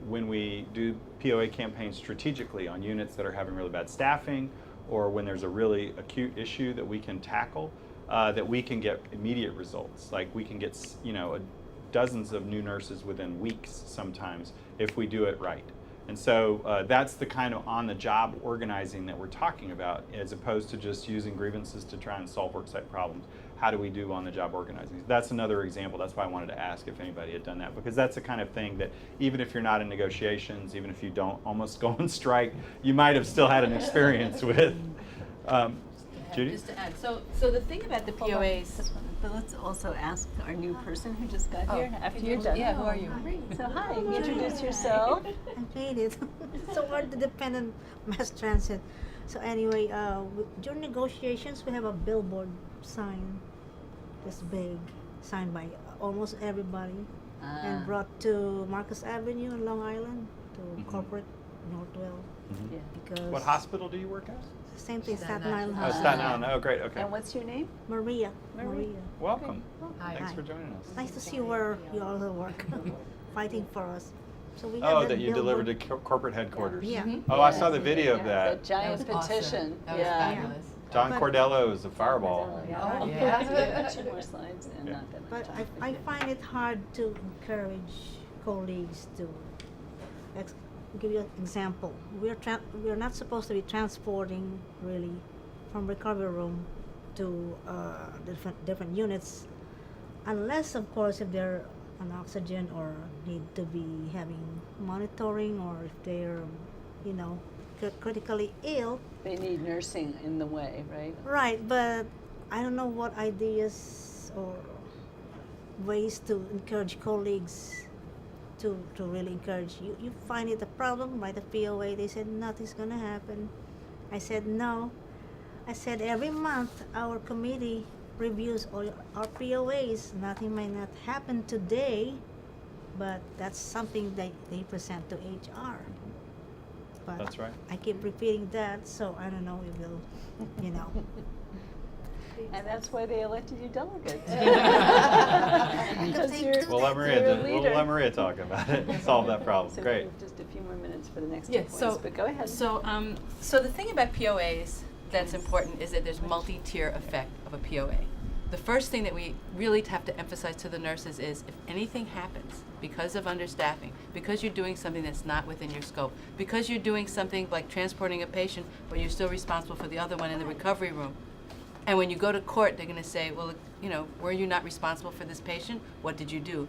when we do POA campaigns strategically on units that are having really bad staffing, or when there's a really acute issue that we can tackle, that we can get immediate results. Like we can get dozens of new nurses within weeks sometimes if we do it right. And so that's the kind of on-the-job organizing that we're talking about, as opposed to just using grievances to try and solve worksite problems. How do we do on-the-job organizing? That's another example. That's why I wanted to ask if anybody had done that, because that's the kind of thing that even if you're not in negotiations, even if you don't almost go on strike, you might have still had an experience with. Judy? Just to add, so the thing about the Hold on, POAs. just one. But let's also ask our new person who just got here after you're done. Yeah, who are you? So hi, introduce yourself. I made it. So we're the dependent mass transit. So anyway, during negotiations, we have a billboard sign, this big, signed by almost everybody, and brought to Marcus Avenue in Long Island, to corporate Northwell. Yeah. Because What hospital do you work at? same thing, Staten Staten Island Oh, Hospital. Staten Island. Oh, great. Okay. And what's your name? Maria. Welcome. Hi. Thanks Hi. for joining us. Nice to see where you all work, fighting for us. So we Oh, have that you billboard. delivered to corporate headquarters. Yeah. Oh, I saw the video of The that. giant petition. Yeah. John But- Cordello is a fireball. Yeah. Yeah. Two more slides and not that much But time. I find it hard to encourage colleagues to give you an example. We're not supposed to be transporting really from recovery room to different units, unless of course if they're on oxygen or need to be having monitoring, or if they're critically ill. They need nursing in the way, right? Right, but I don't know what ideas or ways to encourage colleagues to really encourage you. You find it a problem by the POA. They said nothing's gonna happen. I said no. I said every month our committee reviews all our POAs. Nothing might not happen today, but that's something that they present to HR. But That's right. I keep repeating that, so I don't know if they'll, And that's why they elected you delegate. Because you're, We'll let Maria, you're a we'll leader. let Maria talk about it and solve that problem. So we Great. have just a few more minutes for the next Yeah, two points, so- but go ahead. So the thing about POAs that's important is that there's multi-tier effect of a POA. the first thing that we really have to emphasize to the nurses is if anything happens because of understaffing, because you're doing something that's not within your scope, because you're doing something like transporting a patient, but you're still responsible for the other one in the recovery room. And when you go to court, they're going to say, well, were you not responsible for this patient? What did you do?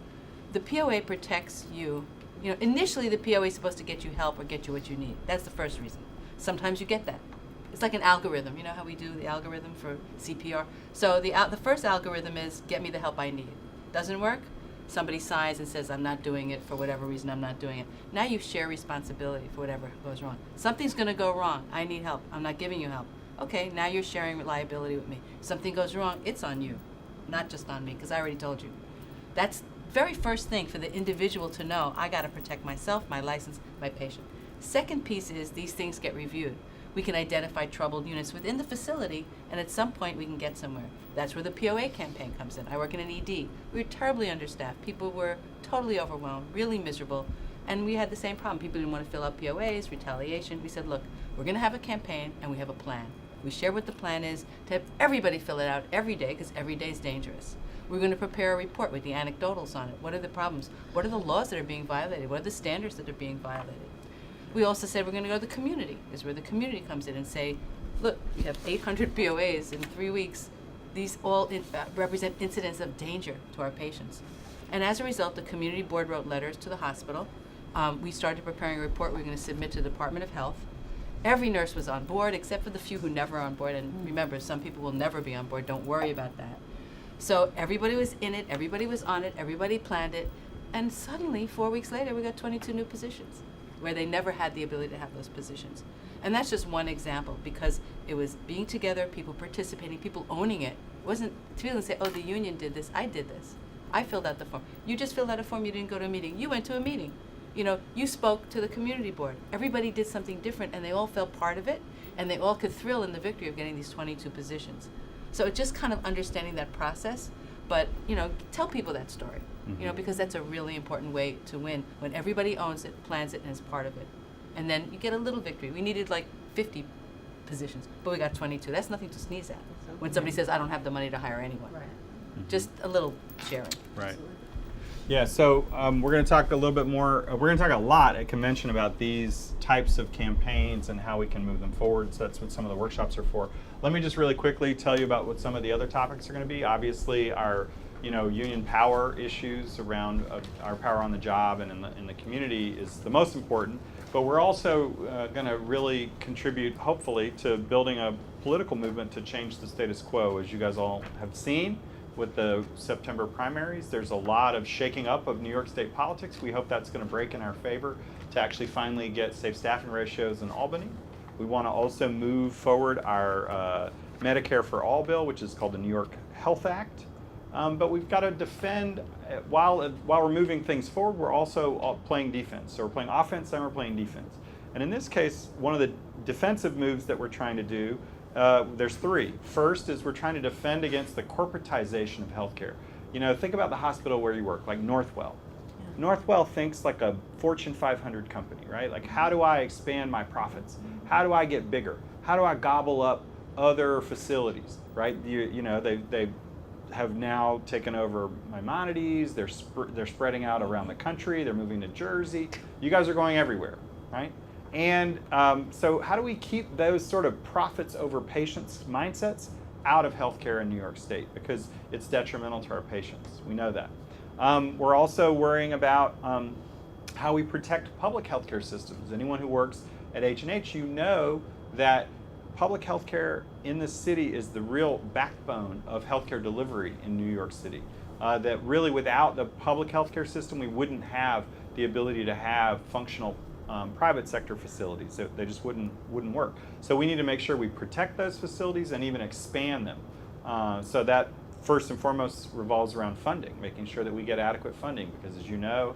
The POA protects you. Initially the POA is supposed to get you help or get you what you need. That's the first reason. Sometimes you get that. It's like an algorithm. You know how we do the algorithm for CPR? So the first algorithm is get me the help I need. Doesn't work? Somebody sighs and says, I'm not doing it for whatever reason, I'm not doing it. Now you share responsibility for whatever goes wrong. Something's going to go wrong. I need help. I'm not giving you help. Okay, now you're sharing liability with me. Something goes wrong, it's on you, not just on me, because I already told you. That's very first thing for the individual to know. I got to protect myself, my license, my patient. Second piece is these things get reviewed. We can identify troubled units within the facility, and at some point we can get somewhere. That's where the POA campaign comes in. I work in an ED. We were terribly understaffed. People were totally overwhelmed, really miserable, and we had the same problem. People didn't want to fill out POAs, retaliation. We said, look, we're going to have a campaign, and we have a plan. We share what the plan is to have everybody fill it out every day, because every day is dangerous. We're going to prepare a report with the anecdotals on it. What are the problems? What are the laws that are being violated? What are the standards that are being violated? We also said we're going to go to the community, is where the community comes in and say, look, we have 800 POAs in 3 weeks. These all represent incidents of danger to our patients. And as a result, the community board wrote letters to the hospital. We started preparing a report we're going to submit to the Department of Health. Every nurse was on board, except for the few who never are on board. And remember, some people will never be on board. Don't worry about that. So everybody was in it, everybody was on it, everybody planned it. And suddenly, 4 weeks later, we got 22 new positions, where they never had the ability to have those positions. And that's just one example, because it was being together, people participating, people owning it. It wasn't to be able to say, oh, the union did this, I did this. I filled out the form. You just filled out a form, you didn't go to a meeting. You went to a meeting. You spoke to the community board. Everybody did something different, and they all felt part of it, and they all could thrill in the victory of getting these 22 positions. So it's just kind of understanding that process, but, tell people that story. Because that's a really important way to win, when everybody owns it, plans it, and is part of it. And then you get a little victory. We needed like 50 positions, but we got 22. That's nothing to sneeze at. When somebody says, I don't have the money to hire anyone. Right. Just a little sharing. Right. Yeah, so we're going to talk a little bit more, we're going to talk a lot at convention about these types of campaigns and how we can move them forward. So that's what some of the workshops are for. Let me just really quickly tell you about what some of the other topics are going to be. Obviously, our union power issues around our power on the job and in the community is the most important. But we're also going to really contribute, hopefully, to building a political movement to change the status quo. As you guys all have seen with the September primaries, there's a lot of shaking up of New York State politics. We hope that's going to break in our favor to actually finally get safe staffing ratios in Albany. We want to also move forward our Medicare for All bill, which is called the New York Health Act. But we've got to defend, while we're moving things forward, we're also playing defense. So we're playing offense and we're playing defense. And in this case, one of the defensive moves that we're trying to do, there's three. First is we're trying to defend against the corporatization of healthcare. Think about the hospital where you work, like Northwell. Yeah. Northwell thinks like a Fortune 500 company, right? Like, how do I expand my profits? How do I get bigger? How do I gobble up other facilities, right? They have now taken over Maimonides. They're spreading out around the country. They're moving to Jersey. You guys are going everywhere, right? And so how do we keep those sort of profits over patients mindsets out of healthcare in New York State? Because it's detrimental to our patients. We know that. We're also worrying about how we protect public healthcare systems. Anyone who works at H&H, that public healthcare in the city is the real backbone of healthcare delivery in New York City. That really, without the public healthcare system, we wouldn't have the ability to have functional private sector facilities. They just wouldn't work. So we need to make sure we protect those facilities and even expand them. So that first and foremost revolves around funding, making sure that we get adequate funding, because as you know,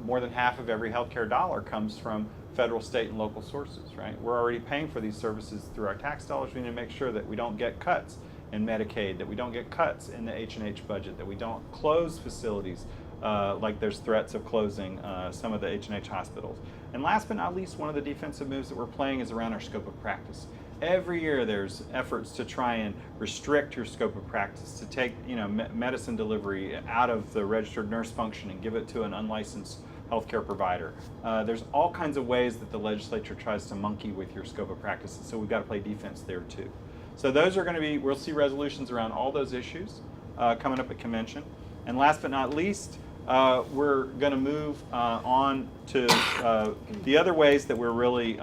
more than half of every healthcare dollar comes from federal, state, and local sources, right? We're already paying for these services through our tax dollars. We need to make sure that we don't get cuts in Medicaid, that we don't get cuts in the H&H budget, that we don't close facilities like there's threats of closing some of the H&H hospitals. And last but not least, one of the defensive moves that we're playing is around our scope of practice. Every year there's efforts to try and restrict your scope of practice, to take medicine delivery out of the registered nurse function and give it to an unlicensed healthcare provider. There's all kinds of ways that the legislature tries to monkey with your scope of practice, and so we've got to play defense there too. So those are going to be, we'll see resolutions around all those issues coming up at convention. And last but not least, we're going to move on to the other ways that we're really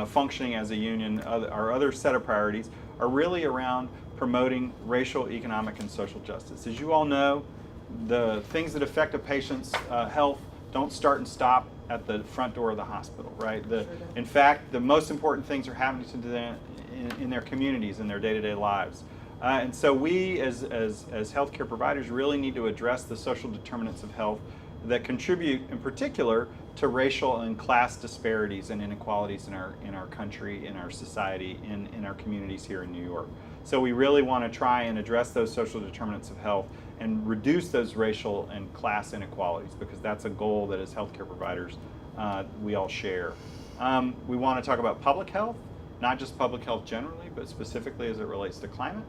functioning as a union. Our other set of priorities are really around promoting racial, economic, and social justice. As you all know, the things that affect a patient's health don't start and stop at the front door of the hospital, right? In fact, the most important things are happening to them in their communities, in their day-to-day lives. And so we, as healthcare providers, really need to address the social determinants of health that contribute, in particular, to racial and class disparities and inequalities in our country, in our society, in our communities here in New York. So we really want to try and address those social determinants of health and reduce those racial and class inequalities, because that's a goal that as healthcare providers we all share. We want to talk about public health, not just public health generally, but specifically as it relates to climate,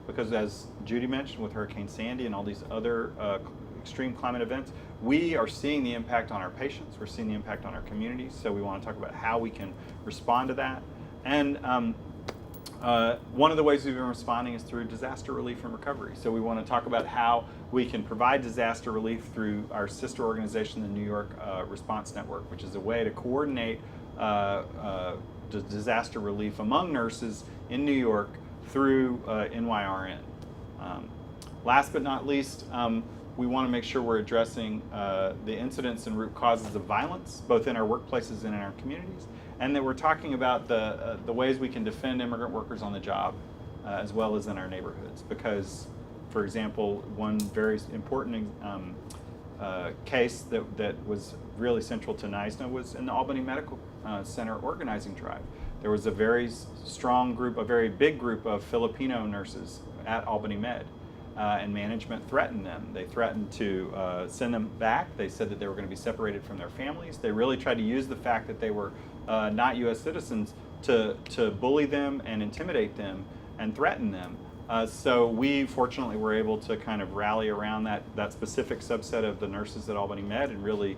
because as Judy mentioned with Hurricane Sandy and all these other extreme climate events, we are seeing the impact on our patients, we're seeing the impact on our communities, so we want to talk about how we can respond to that. And one of the ways we've been responding is through disaster relief and recovery. So we want to talk about how we can provide disaster relief through our sister organization, the New York Response Network, which is a way to coordinate disaster relief among nurses in New York through NYRN. Last but not least, we want to make sure we're addressing the incidents and root causes of violence, both in our workplaces and in our communities, and that we're talking about the ways we can defend immigrant workers on the job, as well as in our neighborhoods. Because, for example, one very important case that was really central to NYSNA was in the Albany Medical Center organizing drive. There was a very strong group, a very big group of Filipino nurses at Albany Med. And management threatened them. They threatened to send them back. They said that they were going to be separated from their families. They really tried to use the fact that they were not U.S. citizens to bully them and intimidate them and threaten them. So we fortunately were able to kind of rally around that specific subset of the nurses at Albany Med and really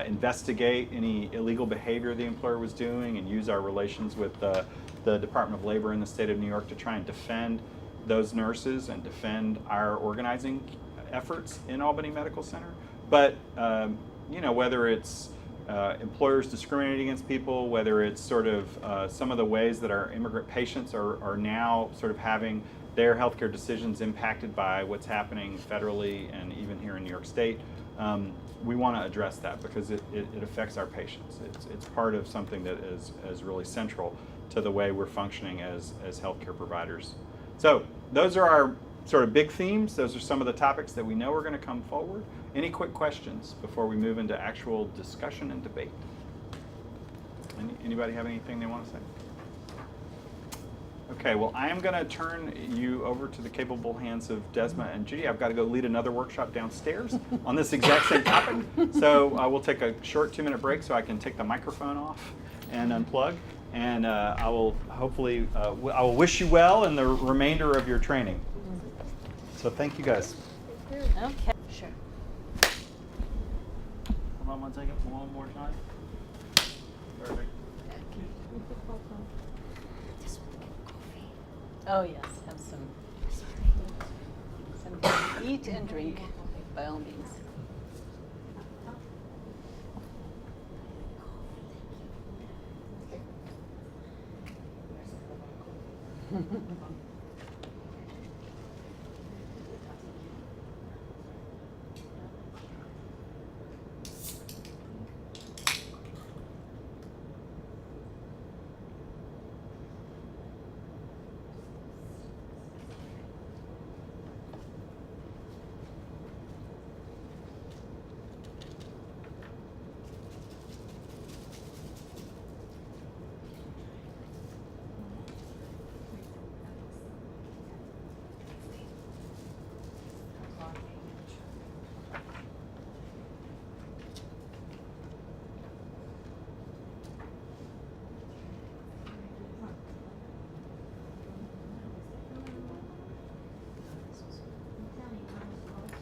investigate any illegal behavior the employer was doing and use our relations with the Department of Labor in the state of New York to try and defend those nurses and defend our organizing efforts in Albany Medical Center. But whether it's employers discriminating against people, whether it's sort of some of the ways that our immigrant patients are now sort of having their healthcare decisions impacted by what's happening federally and even here in New York State, we want to address that because it affects our patients. It's part of something that is really central to the way we're functioning as healthcare providers. So those are our sort of big themes. Those are some of the topics that we know are going to come forward. Any quick questions before we move into actual discussion and debate? Anybody have anything they want to say? Okay, well, I am going to turn you over to the capable hands of Desma and Judy. I've got to go lead another workshop downstairs on this exact same topic. So we'll take a short 2-minute break so I can take the microphone off and unplug. And I will hopefully, I will wish you well in the remainder of your training. So thank you guys. Okay. Sure. Hold on one second, one more time. Perfect. Oh yes, have some eat and drink by all means.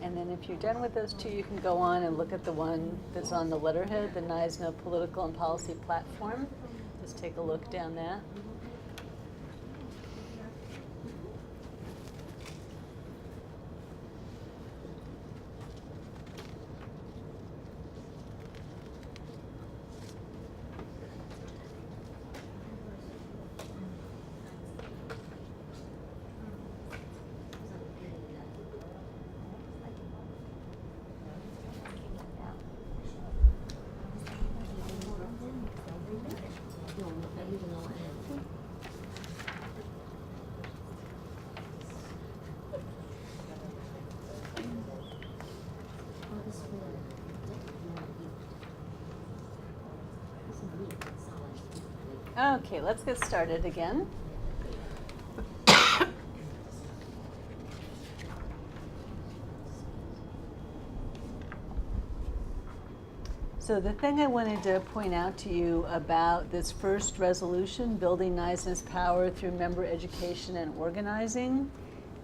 And then if you're done with those two, you can go on and look at the one that's on the letterhead, the NYSNA Political and Policy Platform. Just take a look down that. Okay, let's get started again. So the thing I wanted to point out to you about this first resolution, building NYSNA's power through member education and organizing,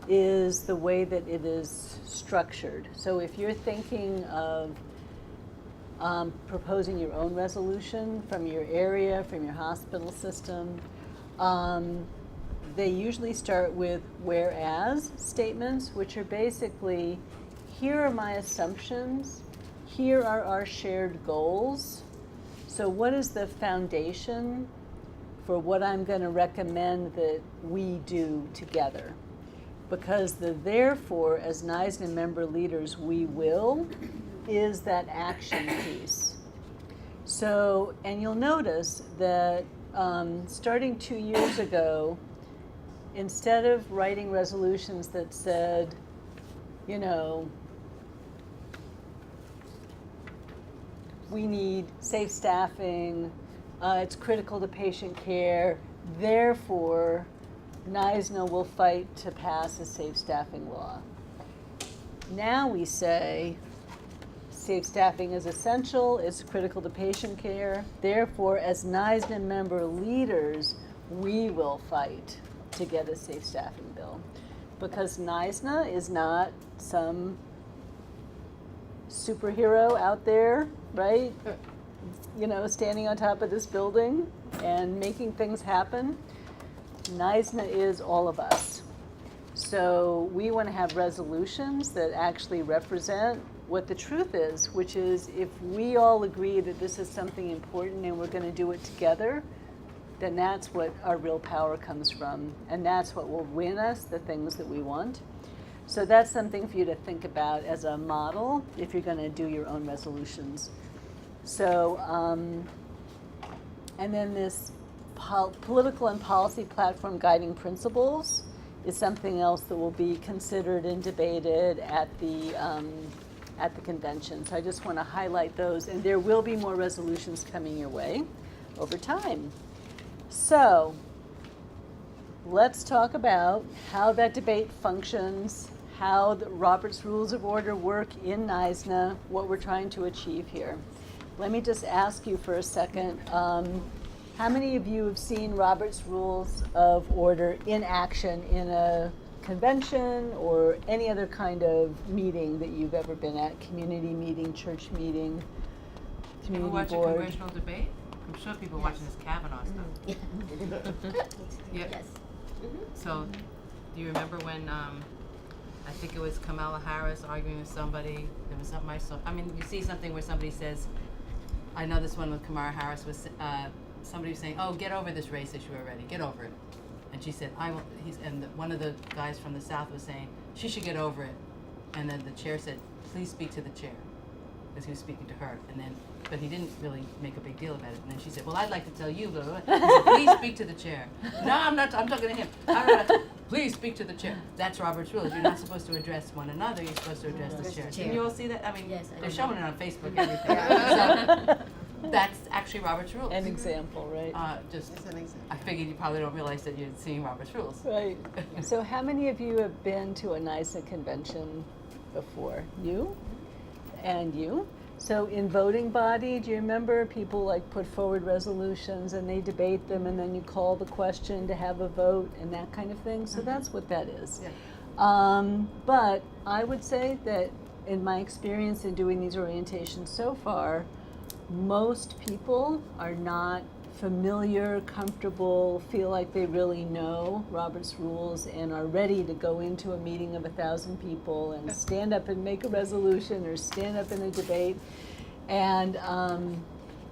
is the way that it is structured. So if you're thinking of proposing your own resolution from your area, from your hospital system, they usually start with whereas statements, which are basically, here are my assumptions, here are our shared goals. So what is the foundation for what I'm going to recommend that we do together? Because the therefore, as NYSNA member leaders, we will, is that action piece. So, and you'll notice that starting 2 years ago, instead of writing resolutions that said, you know, we need safe staffing, it's critical to patient care, therefore, NYSNA will fight to pass a safe staffing law. Now we say, safe staffing is essential, it's critical to patient care, therefore, as NYSNA member leaders, we will fight to get a safe staffing bill. Because NYSNA is not some superhero out there, right? You know, standing on top of this building and making things happen. NYSNA is all of us. So we want to have resolutions that actually represent what the truth is, which is if we all agree that this is something important and we're going to do it together, then that's what our real power comes from, and that's what will win us the things that we want. So that's something for you to think about as a model if you're going to do your own resolutions. So, and then this political and policy platform guiding principles is something else that will be considered and debated at the convention. So I just want to highlight those, and there will be more resolutions coming your way over time. So let's talk about how that debate functions, how the Robert's Rules of Order work in NYSNA, what we're trying to achieve here. Let me just ask you for a second, how many of you have seen Robert's Rules of Order in action in a convention or any other kind of meeting that you've ever been at, community meeting, church meeting, community watch board? a congressional debate? I'm sure people watching this Kavanaugh stuff. Yep. Yes. So, do you remember when I think it was Kamala Harris arguing with somebody? There was something I saw. I mean, you see something where somebody says, I know this one with Kamala Harris was somebody was saying, "Oh, get over this race issue already. Get over it." And she said, "I will." One of the guys from the South was saying she should get over it, and then the chair said, "Please speak to the chair," because he was speaking to her. And then, but he didn't really make a big deal about it. And then she said, "Well, I'd like to tell you, blah, blah, blah." He said, "Please speak to the chair." No, I'm not. I'm talking to him. Please speak to the chair. That's Robert's Rules. You're not supposed to address one another. You're supposed to address the chair. Didn't you all see that? I mean, Yes, I they're did. showing it on Facebook. Everything. So that's actually Robert's Rules. An example, right? Just, It's an example. I figured you probably don't realize that you're seeing Robert's Rules. Right. So how many of you have been to a NYSNA convention before? You? And you? So in voting body, do you remember people like put forward resolutions and they debate them and then you call the question to have a vote and that kind of thing? So that's what that is. Yeah. But I would say that in my experience in doing these orientations so far, most people are not familiar, comfortable, feel like they really know Robert's rules and are ready to go into a meeting of 1,000 people and stand up and make a resolution or stand up in a debate. And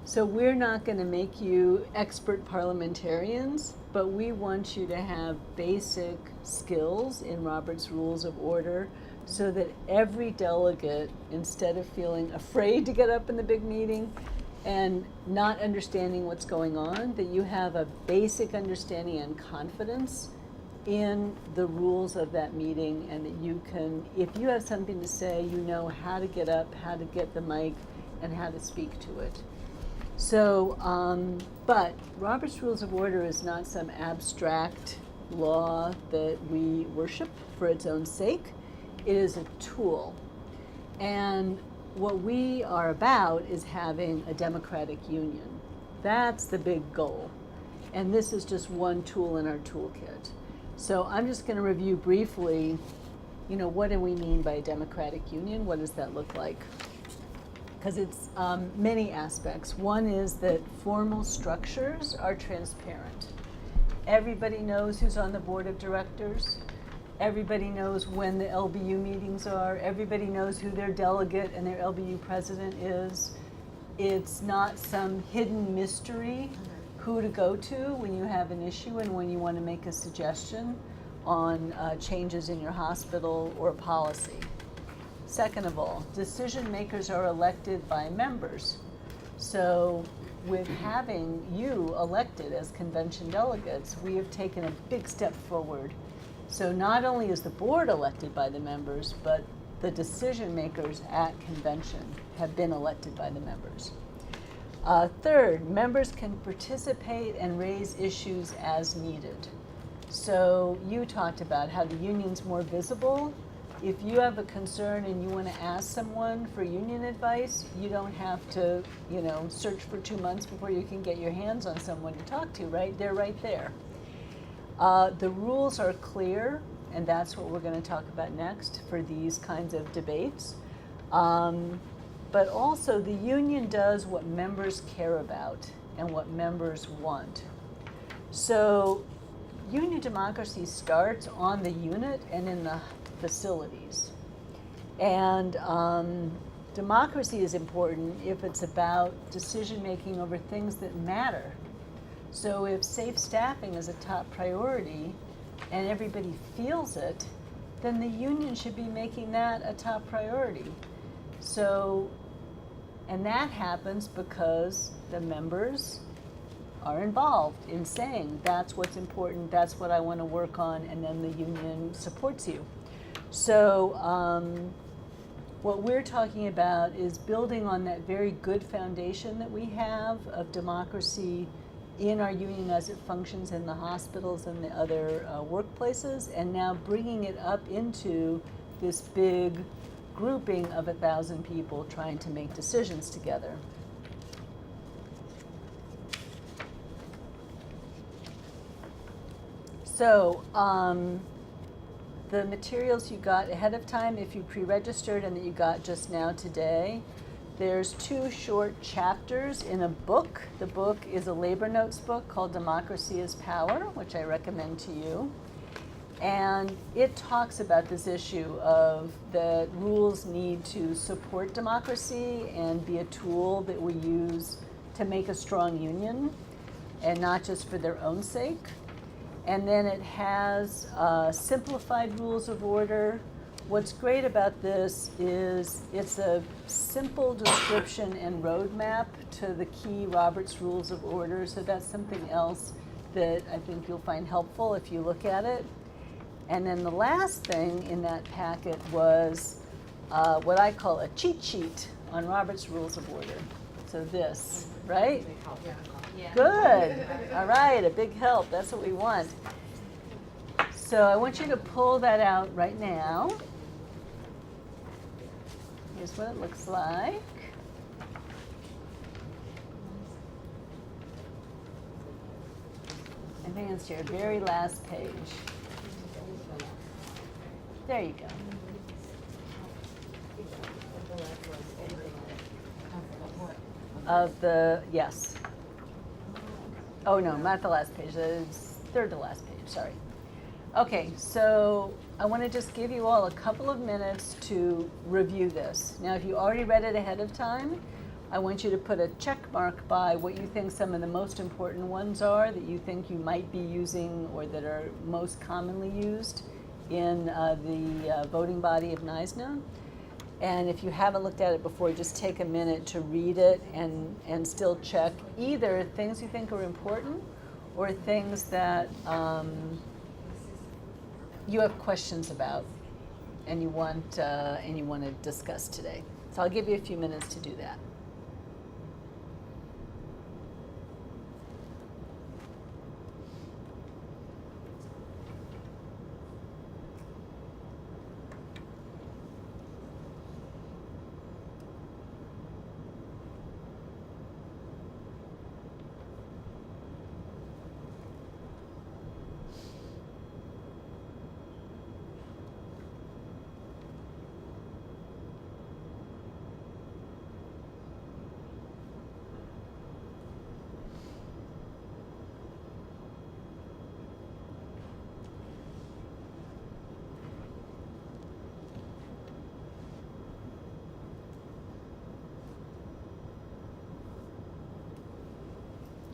so we're not going to make you expert parliamentarians, but we want you to have basic skills in Robert's Rules of Order so that every delegate, instead of feeling afraid to get up in the big meeting and not understanding what's going on, that you have a basic understanding and confidence in the rules of that meeting, and that you can, if you have something to say, you know how to get up, how to get the mic, and how to speak to it. So, but Robert's Rules of Order is not some abstract law that we worship for its own sake. It is a tool. And what we are about is having a democratic union. That's the big goal. And this is just one tool in our toolkit. So I'm just going to review briefly, what do we mean by a democratic union? What does that look like? Because it's many aspects. One is that formal structures are transparent. Everybody knows who's on the board of directors. Everybody knows when the LBU meetings are. Everybody knows who their delegate and their LBU president is. It's not some hidden mystery who to go to when you have an issue and when you want to make a suggestion on changes in your hospital or policy. Second of all, decision makers are elected by members. So with having you elected as convention delegates, we have taken a big step forward. So not only is the board elected by the members, but the decision makers at convention have been elected by the members. Third, members can participate and raise issues as needed. So you talked about how the union's more visible. If you have a concern and you want to ask someone for union advice, you don't have to, search for 2 months before you can get your hands on someone to talk to, right? They're right there. The rules are clear, and that's what we're going to talk about next for these kinds of debates. But also, the union does what members care about and what members want. So union democracy starts on the unit and in the facilities. And democracy is important if it's about decision-making over things that matter. So if safe staffing is a top priority and everybody feels it, then the union should be making that a top priority. So, and that happens because the members are involved in saying, that's what's important, that's what I want to work on, and then the union supports you. So what we're talking about is building on that very good foundation that we have of democracy in our union as it functions in the hospitals and the other workplaces, and now bringing it up into this big grouping of 1,000 people trying to make decisions together. So the materials you got ahead of time, if you pre-registered, and that you got just now today, there's 2 short chapters in a book. The book is a labor notes book called Democracy is Power, which I recommend to you. And it talks about this issue of that rules need to support democracy and be a tool that we use to make a strong union, and not just for their own sake. And then it has simplified rules of order. What's great about this is it's a simple description and roadmap to the key Robert's Rules of Order. So that's something else that I think you'll find helpful if you look at it. And then the last thing in that packet was what I call a cheat sheet on Robert's Rules of Order. So this, right? Yeah. Good. All right, a big help. That's what we want. So I want you to pull that out right now. Here's what it looks like. I think it's your very last page. There you go. Of the, yes. Oh, no, not the last page, the third to last page, sorry. Okay, so I want to just give you all a couple of minutes to review this. Now, if you already read it ahead of time, I want you to put a check mark by what you think some of the most important ones are that you think you might be using or that are most commonly used in the voting body of NYSNA. And if you haven't looked at it before, just take a minute to read it and still check either things you think are important or things that you have questions about and you want to discuss today. So I'll give you a few minutes to do that.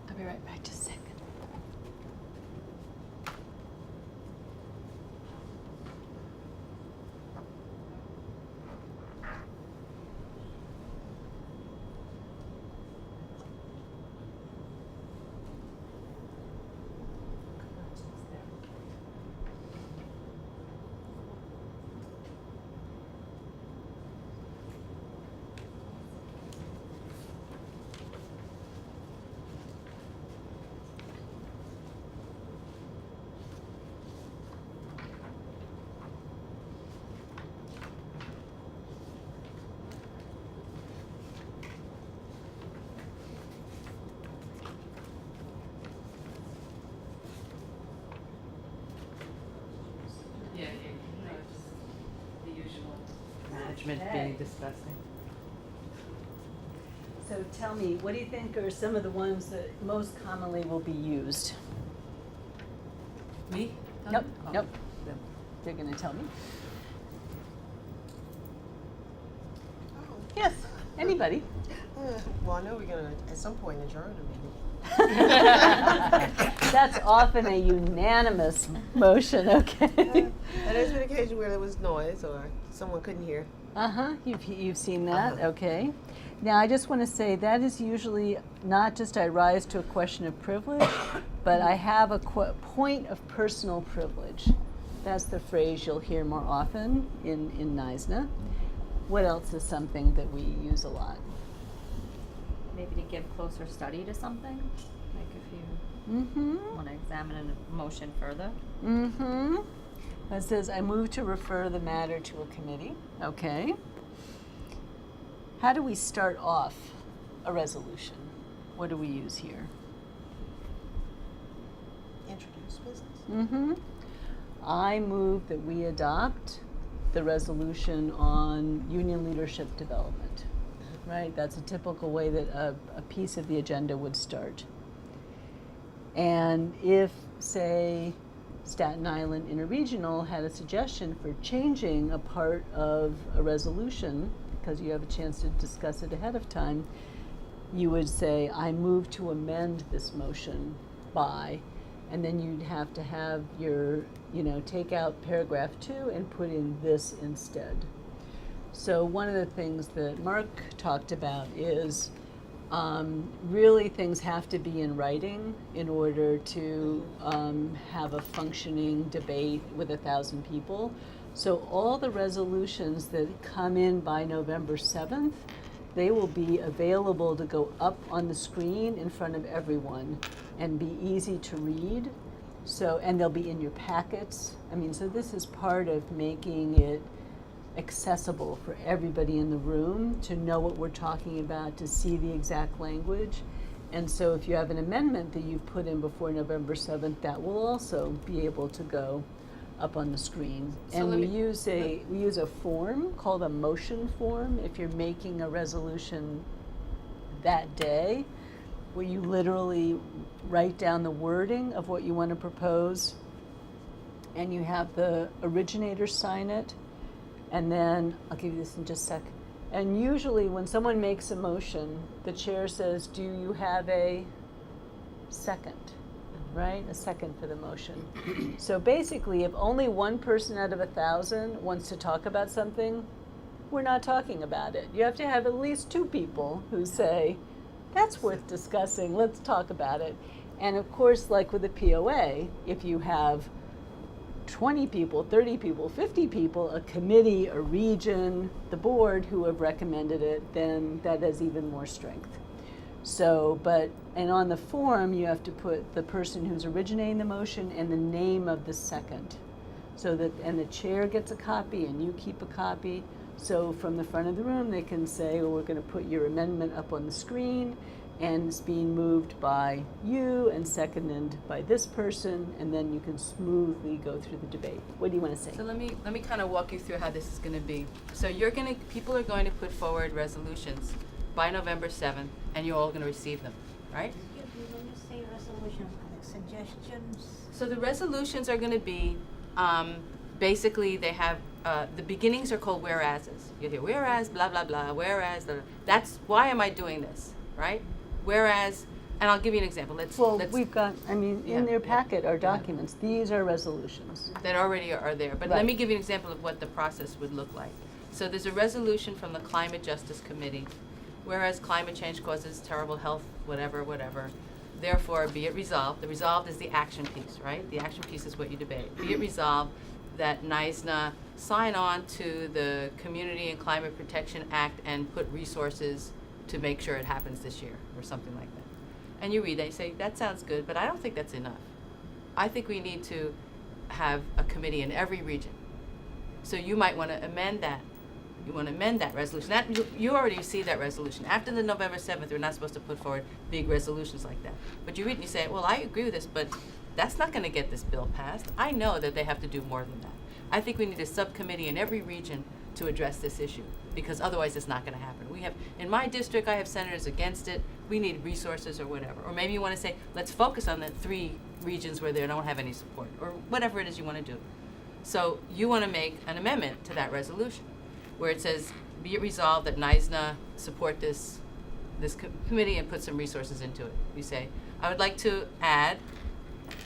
I'll be right back, just a second. Yeah, just the usual management being disgusting. So tell me, what do you think are some of the ones that most commonly will be used? Me? Nope, Oh, nope. them. They're going to tell me. Oh. Yes, anybody. Well, I know we're gonna at some point adjourn the meeting. That's often a unanimous motion, okay? And there's been occasion where there was noise or someone couldn't hear. Uh-huh, you've seen that, Uh-huh. okay. Now, I just want to say that is usually not just I rise to a question of privilege, but I have a point of personal privilege. That's the phrase you'll hear more often in NYSNA. What else is something that we use a lot? Maybe to give closer study to something, like if you Mm-hmm. want to examine a motion further. Mm-hmm. It says, I move to refer the matter to a committee. Okay. How do we start off a resolution? What do we use here? Introduce business. Mm-hmm. I move that we adopt the resolution on union leadership development. Right? That's a typical way that a piece of the agenda would start. And if, say, Staten Island Interregional had a suggestion for changing a part of a resolution, because you have a chance to discuss it ahead of time, you would say, I move to amend this motion by, and then you'd have to have your, take out paragraph 2 and put in this instead. So one of the things that Mark talked about is really things have to be in writing in order to have a functioning debate with 1,000 people. So all the resolutions that come in by November 7th, they will be available to go up on the screen in front of everyone and be easy to read. So, and they'll be in your packets. So this is part of making it accessible for everybody in the room to know what we're talking about, to see the exact language. And so if you have an amendment that you've put in before November 7th, that will also be able to go up on the screen. So And let we me- use a form called a motion form if you're making a resolution that day, where you literally write down the wording of what you want to propose, and you have the originator sign it, and then, I'll give you this in just a sec. And usually when someone makes a motion, the chair says, do you have a second? Right? A second for the motion. So basically, if only one person out of 1,000 wants to talk about something, we're not talking about it. You have to have at least 2 people who say, that's worth discussing, let's talk about it. And of course, like with the POA, if you have 20 people, 30 people, 50 people, a committee, a region, the board who have recommended it, then that has even more strength. So, and on the form, you have to put the person who's originating the motion and the name of the second. So that, and the chair gets a copy and you keep a copy. So from the front of the room, they can say, well, we're going to put your amendment up on the screen, and it's being moved by you and seconded by this person, and then you can smoothly go through the debate. What do you want to say? So let me kind of walk you through how this is going to be. So people are going to put forward resolutions by November 7th, and you're all going to receive them, right? Excuse me, when you say resolution, like suggestions? So the resolutions are going to be, basically they have, the beginnings are called whereases. You hear whereas, blah, blah, blah, whereas, blah, blah. That's, why am I doing this, right? Whereas, and I'll give you an example. Let's We've got, in Yeah, their yeah, packet are yeah. documents. These are resolutions. that already are there. But Right. let me give you an example of what the process would look like. So there's a resolution from the Climate Justice Committee, whereas climate change causes terrible health, whatever, whatever. Therefore, be it resolved, the resolved is the action piece, right? The action piece is what you debate. Be it resolved that NYSNA sign on to the Community and Climate Protection Act and put resources to make sure it happens this year, or something like that. And you read that, you say, that sounds good, but I don't think that's enough. I think we need to have a committee in every region. So you might want to amend that. You want to amend that resolution. That, you already see that resolution. After the November 7th, we're not supposed to put forward big resolutions like that. But you read and you say, well, I agree with this, but that's not going to get this bill passed. I know that they have to do more than that. I think we need a subcommittee in every region to address this issue, because otherwise it's not going to happen. We have, in my district, I have senators against it. We need resources or whatever. Or maybe you want to say, let's focus on the 3 regions where they don't have any support, or whatever it is you want to do. So you want to make an amendment to that resolution where it says, be it resolved that NYSNA support this committee and put some resources into it. You say, I would like to add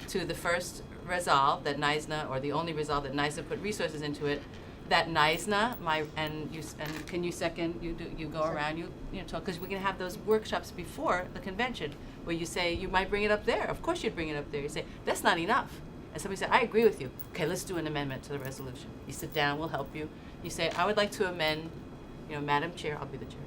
to the first resolve that NYSNA, or the only resolve that NYSNA put resources into it, that NYSNA, and can you second, you go around, you talk, because we're going to have those workshops before the convention where you say, you might bring it up there. Of course you'd bring it up there. You say, that's not enough. And somebody said, I agree with you. Okay, let's do an amendment to the resolution. You sit down, we'll help you. You say, I would like to amend, Madam Chair, I'll be the chair.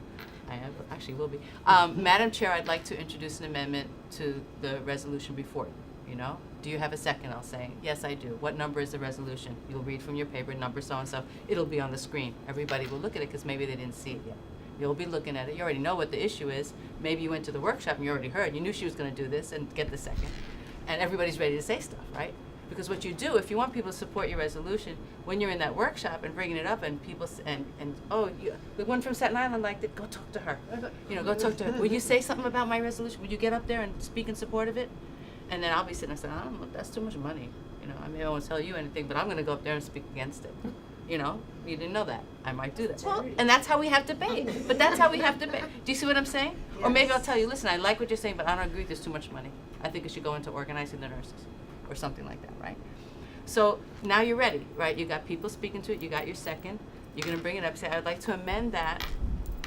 I actually will be. Madam Chair, I'd like to introduce an amendment to the resolution before you, Do you have a second? I'll say, yes, I do. What number is the resolution? You'll read from your paper, number so-and-so. It'll be on the screen. Everybody will look at it because maybe they didn't see it yet. You'll be looking at it. You already know what the issue is. Maybe you went to the workshop and you already heard. You knew she was going to do this and get the second. And everybody's ready to say stuff, right? Because what you do, if you want people to support your resolution, when you're in that workshop and bringing it up, and people the one from Staten Island liked it, go talk to her. Go talk to her. Will you say something about my resolution? Would you get up there and speak in support of it? And then I'll be sitting there saying, I don't know, that's too much money. I mean, I won't tell you anything, but I'm going to go up there and speak against it. You didn't know that. I might do that. Well, and that's how we have debate. But that's how we have debate. Do you see what I'm saying? Yes. Or maybe I'll tell you, listen, I like what you're saying, but I don't agree there's too much money. I think it should go into organizing the nurses or something like that, right? So now you're ready, right? You got people speaking to it. You got your second. You're going to bring it up and say, I would like to amend that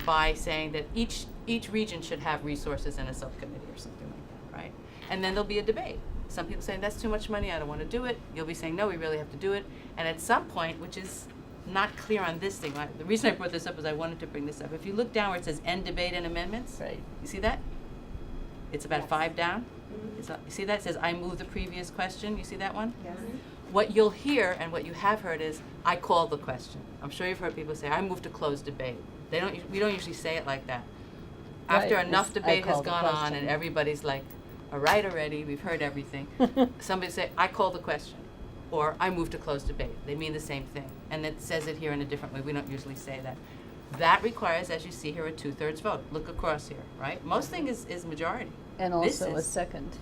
by saying that each region should have resources in a subcommittee or something like that, right? And then there'll be a debate. Some people saying, that's too much money, I don't want to do it. You'll be saying, no, we really have to do it. And at some point, which is not clear on this thing, the reason I brought this up is I wanted to bring this up. If you look down where it says end debate and amendments, Right. You see that? It's about 5 down. You see that? It says, I move the previous question. You see that one? Yes. What you'll hear and what you have heard is, I call the question. I'm sure you've heard people say, I move to close debate. We don't usually say it like that. After Right. enough It's, I debate has call the gone on question. and everybody's like, all right already, we've heard everything. Somebody say, I call the question. or I move to close debate. They mean the same thing. And it says it here in a different way. We don't usually say that. That requires, as you see here, a 2/3 vote. Look across here, right? Most thing is majority. And This also a is- second.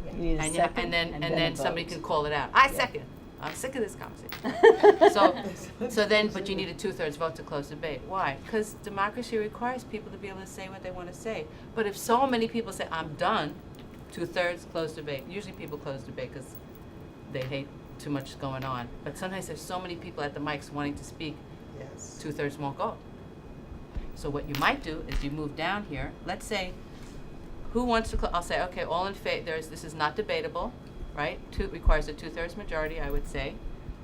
You need a And, second, and a then somebody vote. can call it out. I second. I'm sick of this conversation. So then, but you need a 2/3 vote to close debate. Why? Because democracy requires people to be able to say what they want to say. But if so many people say, I'm done, 2/3 close debate. Usually people close debate because they hate too much going on. But sometimes there's so many people at the mics wanting to speak, Yes. 2/3 won't go. So what you might do is you move down here. Let's say, who wants to, I'll say, okay, all in favor, this is not debatable, right? Requires a 2/3 majority, I would say.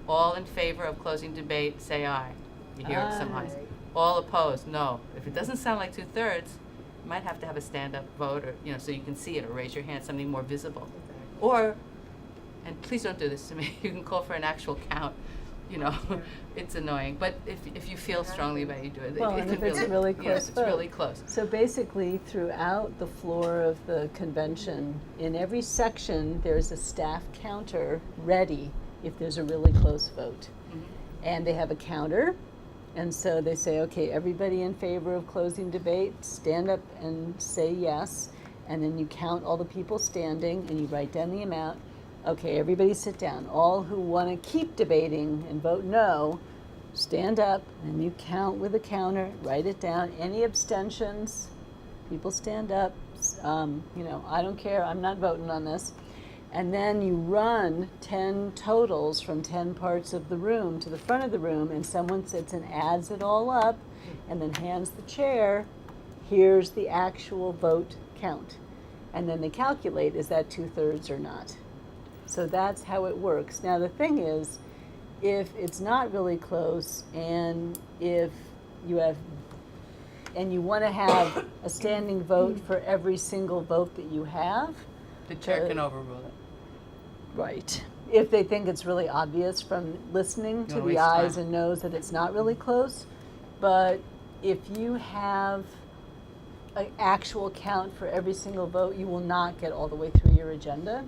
All in favor of closing debate, say aye. You hear some ayes. Aye. All opposed, no. If it doesn't sound like 2/3, you might have to have a stand-up vote, or, so you can see it, or raise your hand, something more visible. Or, and please don't do this to me, you can call for an actual count, it's annoying. But if you feel strongly about it, you do it. Well, It and can if it's a really close it's vote. really close. So basically, throughout the floor of the convention, in every section, there's a staff counter ready if there's a really close vote. And they have a counter, and so they say, okay, everybody in favor of closing debate, stand up and say yes, and then you count all the people standing, and you write down the amount. Okay, everybody sit down. All who want to keep debating and vote no, stand up, and you count with a counter, write it down. Any abstentions, people stand up. I don't care, I'm not voting on this. And then you run 10 totals from 10 parts of the room to the front of the room, and someone sits and adds it all up, and then hands the chair, here's the actual vote count. And then they calculate, is that 2/3 or not? So that's how it works. Now the thing is, if it's not really close, and if you want to have a standing vote for every single vote that you have, The chair can overrule it. right. If they think it's really obvious from listening to Don't the waste ayes time. and noes that it's not really close, but if you have an actual count for every single vote, you will not get all the way through your agenda.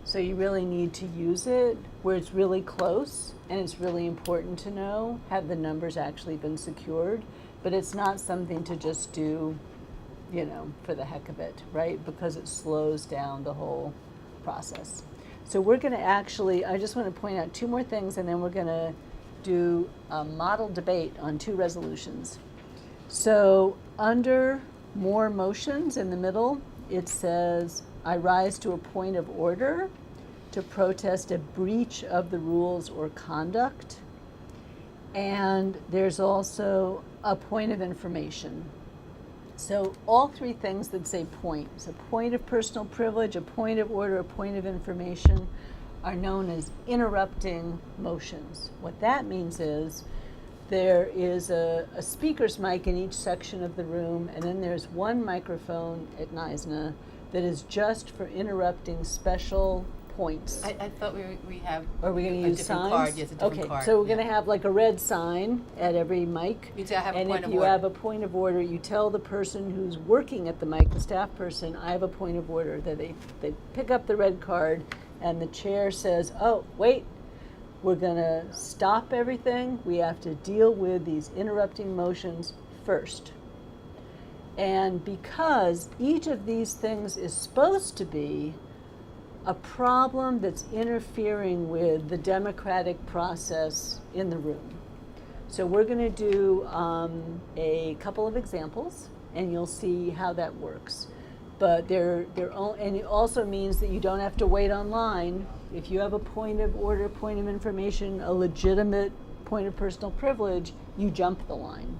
So you really need to use it where it's really close, and it's really important to know, have the numbers actually been secured, but it's not something to just do, for the heck of it, right? Because it slows down the whole process. So we're going to I just want to point out 2 more things, and then we're going to do a model debate on 2 resolutions. So under more motions in the middle, it says, I rise to a point of order to protest a breach of the rules or conduct. And there's also a point of information. So all 3 things that say point, so point of personal privilege, a point of order, a point of information, are known as interrupting motions. What that means is there is a speaker's mic in each section of the room, and then there's one microphone at NYSNA that is just for interrupting special points. I thought we have Are we going to a use different signs? card. Yes, a different okay, card. so we're yeah. going to have like a red sign at every mic. You say I have a And point if of you order. have a point of order, you tell the person who's working at the mic, the staff person, I have a point of order. That they pick up the red card, and the chair says, oh, wait, we're going to stop everything. We have to deal with these interrupting motions first. And because each of these things is supposed to be a problem that's interfering with the democratic process in the room. So we're going to do a couple of examples, and you'll see how that works. But and it also means that you don't have to wait online. If you have a point of order, point of information, a legitimate point of personal privilege, you jump the line.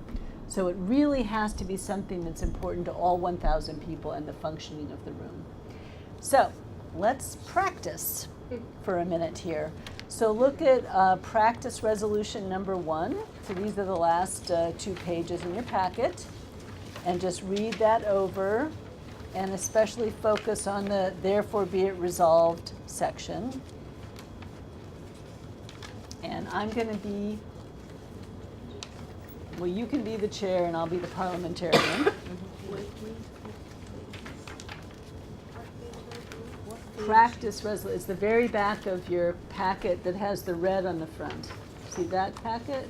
So it really has to be something that's important to all 1,000 people and the functioning of the room. So let's practice for a minute here. So look at practice resolution number 1. So these are the last 2 pages in your packet. And just read that over, and especially focus on the therefore be it resolved section. And I'm going to be, well, you can be the chair and I'll be the parliamentarian. practice resolution. It's the very back of your packet that has the red on the front. See that packet?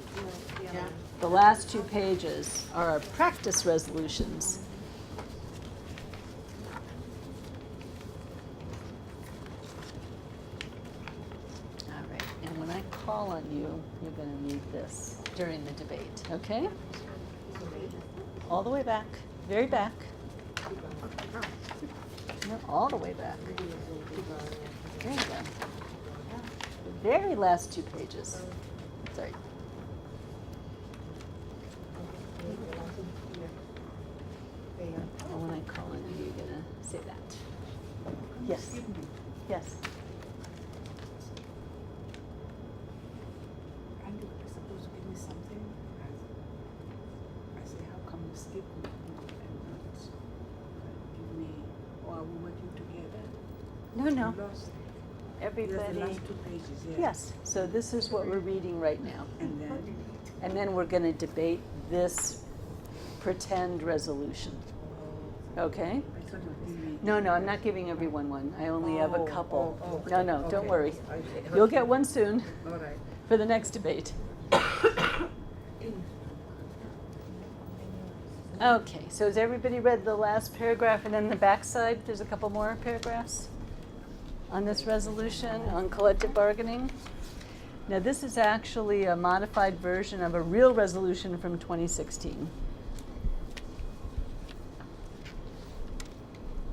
Yeah. The last 2 pages are our practice resolutions. All right, and when I call on you, you're going to need this during the debate, okay? All the way back, very back. No, all the way back. There you go. The very last 2 pages. Sorry. And when I call on you, you're gonna say that. Yes. Yes. And you were supposed to give me something. I say, how come you skip me and not give me, or are we working together? No, no. We lost. Everybody. Yes, the last 2 pages, yeah. Yes. So this is what we're reading right now. And then, We're gonna debate this pretend resolution. Okay? I thought you were giving me. No, no, I'm not giving everyone one. I only have a Oh, couple. oh, No, okay, no, don't okay. worry. Okay. You'll get one soon All right. for the next debate. Okay, so has everybody read the last paragraph and then the backside? There's a couple more paragraphs on this resolution on collective bargaining. Now, this is actually a modified version of a real resolution from 2016.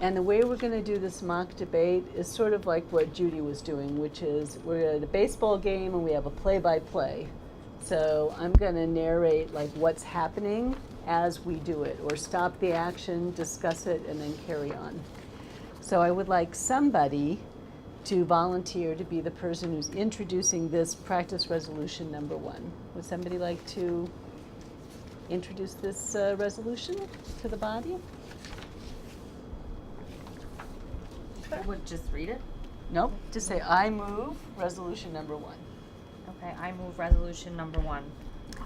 And the way we're going to do this mock debate is sort of like what Judy was doing, which is we're at a baseball game and we have a play-by-play. So I'm going to narrate like what's happening as we do it, or stop the action, discuss it, and then carry on. So I would like somebody to volunteer to be the person who's introducing this practice resolution number 1. Would somebody like to introduce this resolution to the body? I would just read it. Nope, just say, I move resolution number 1. Okay, I move resolution number 1.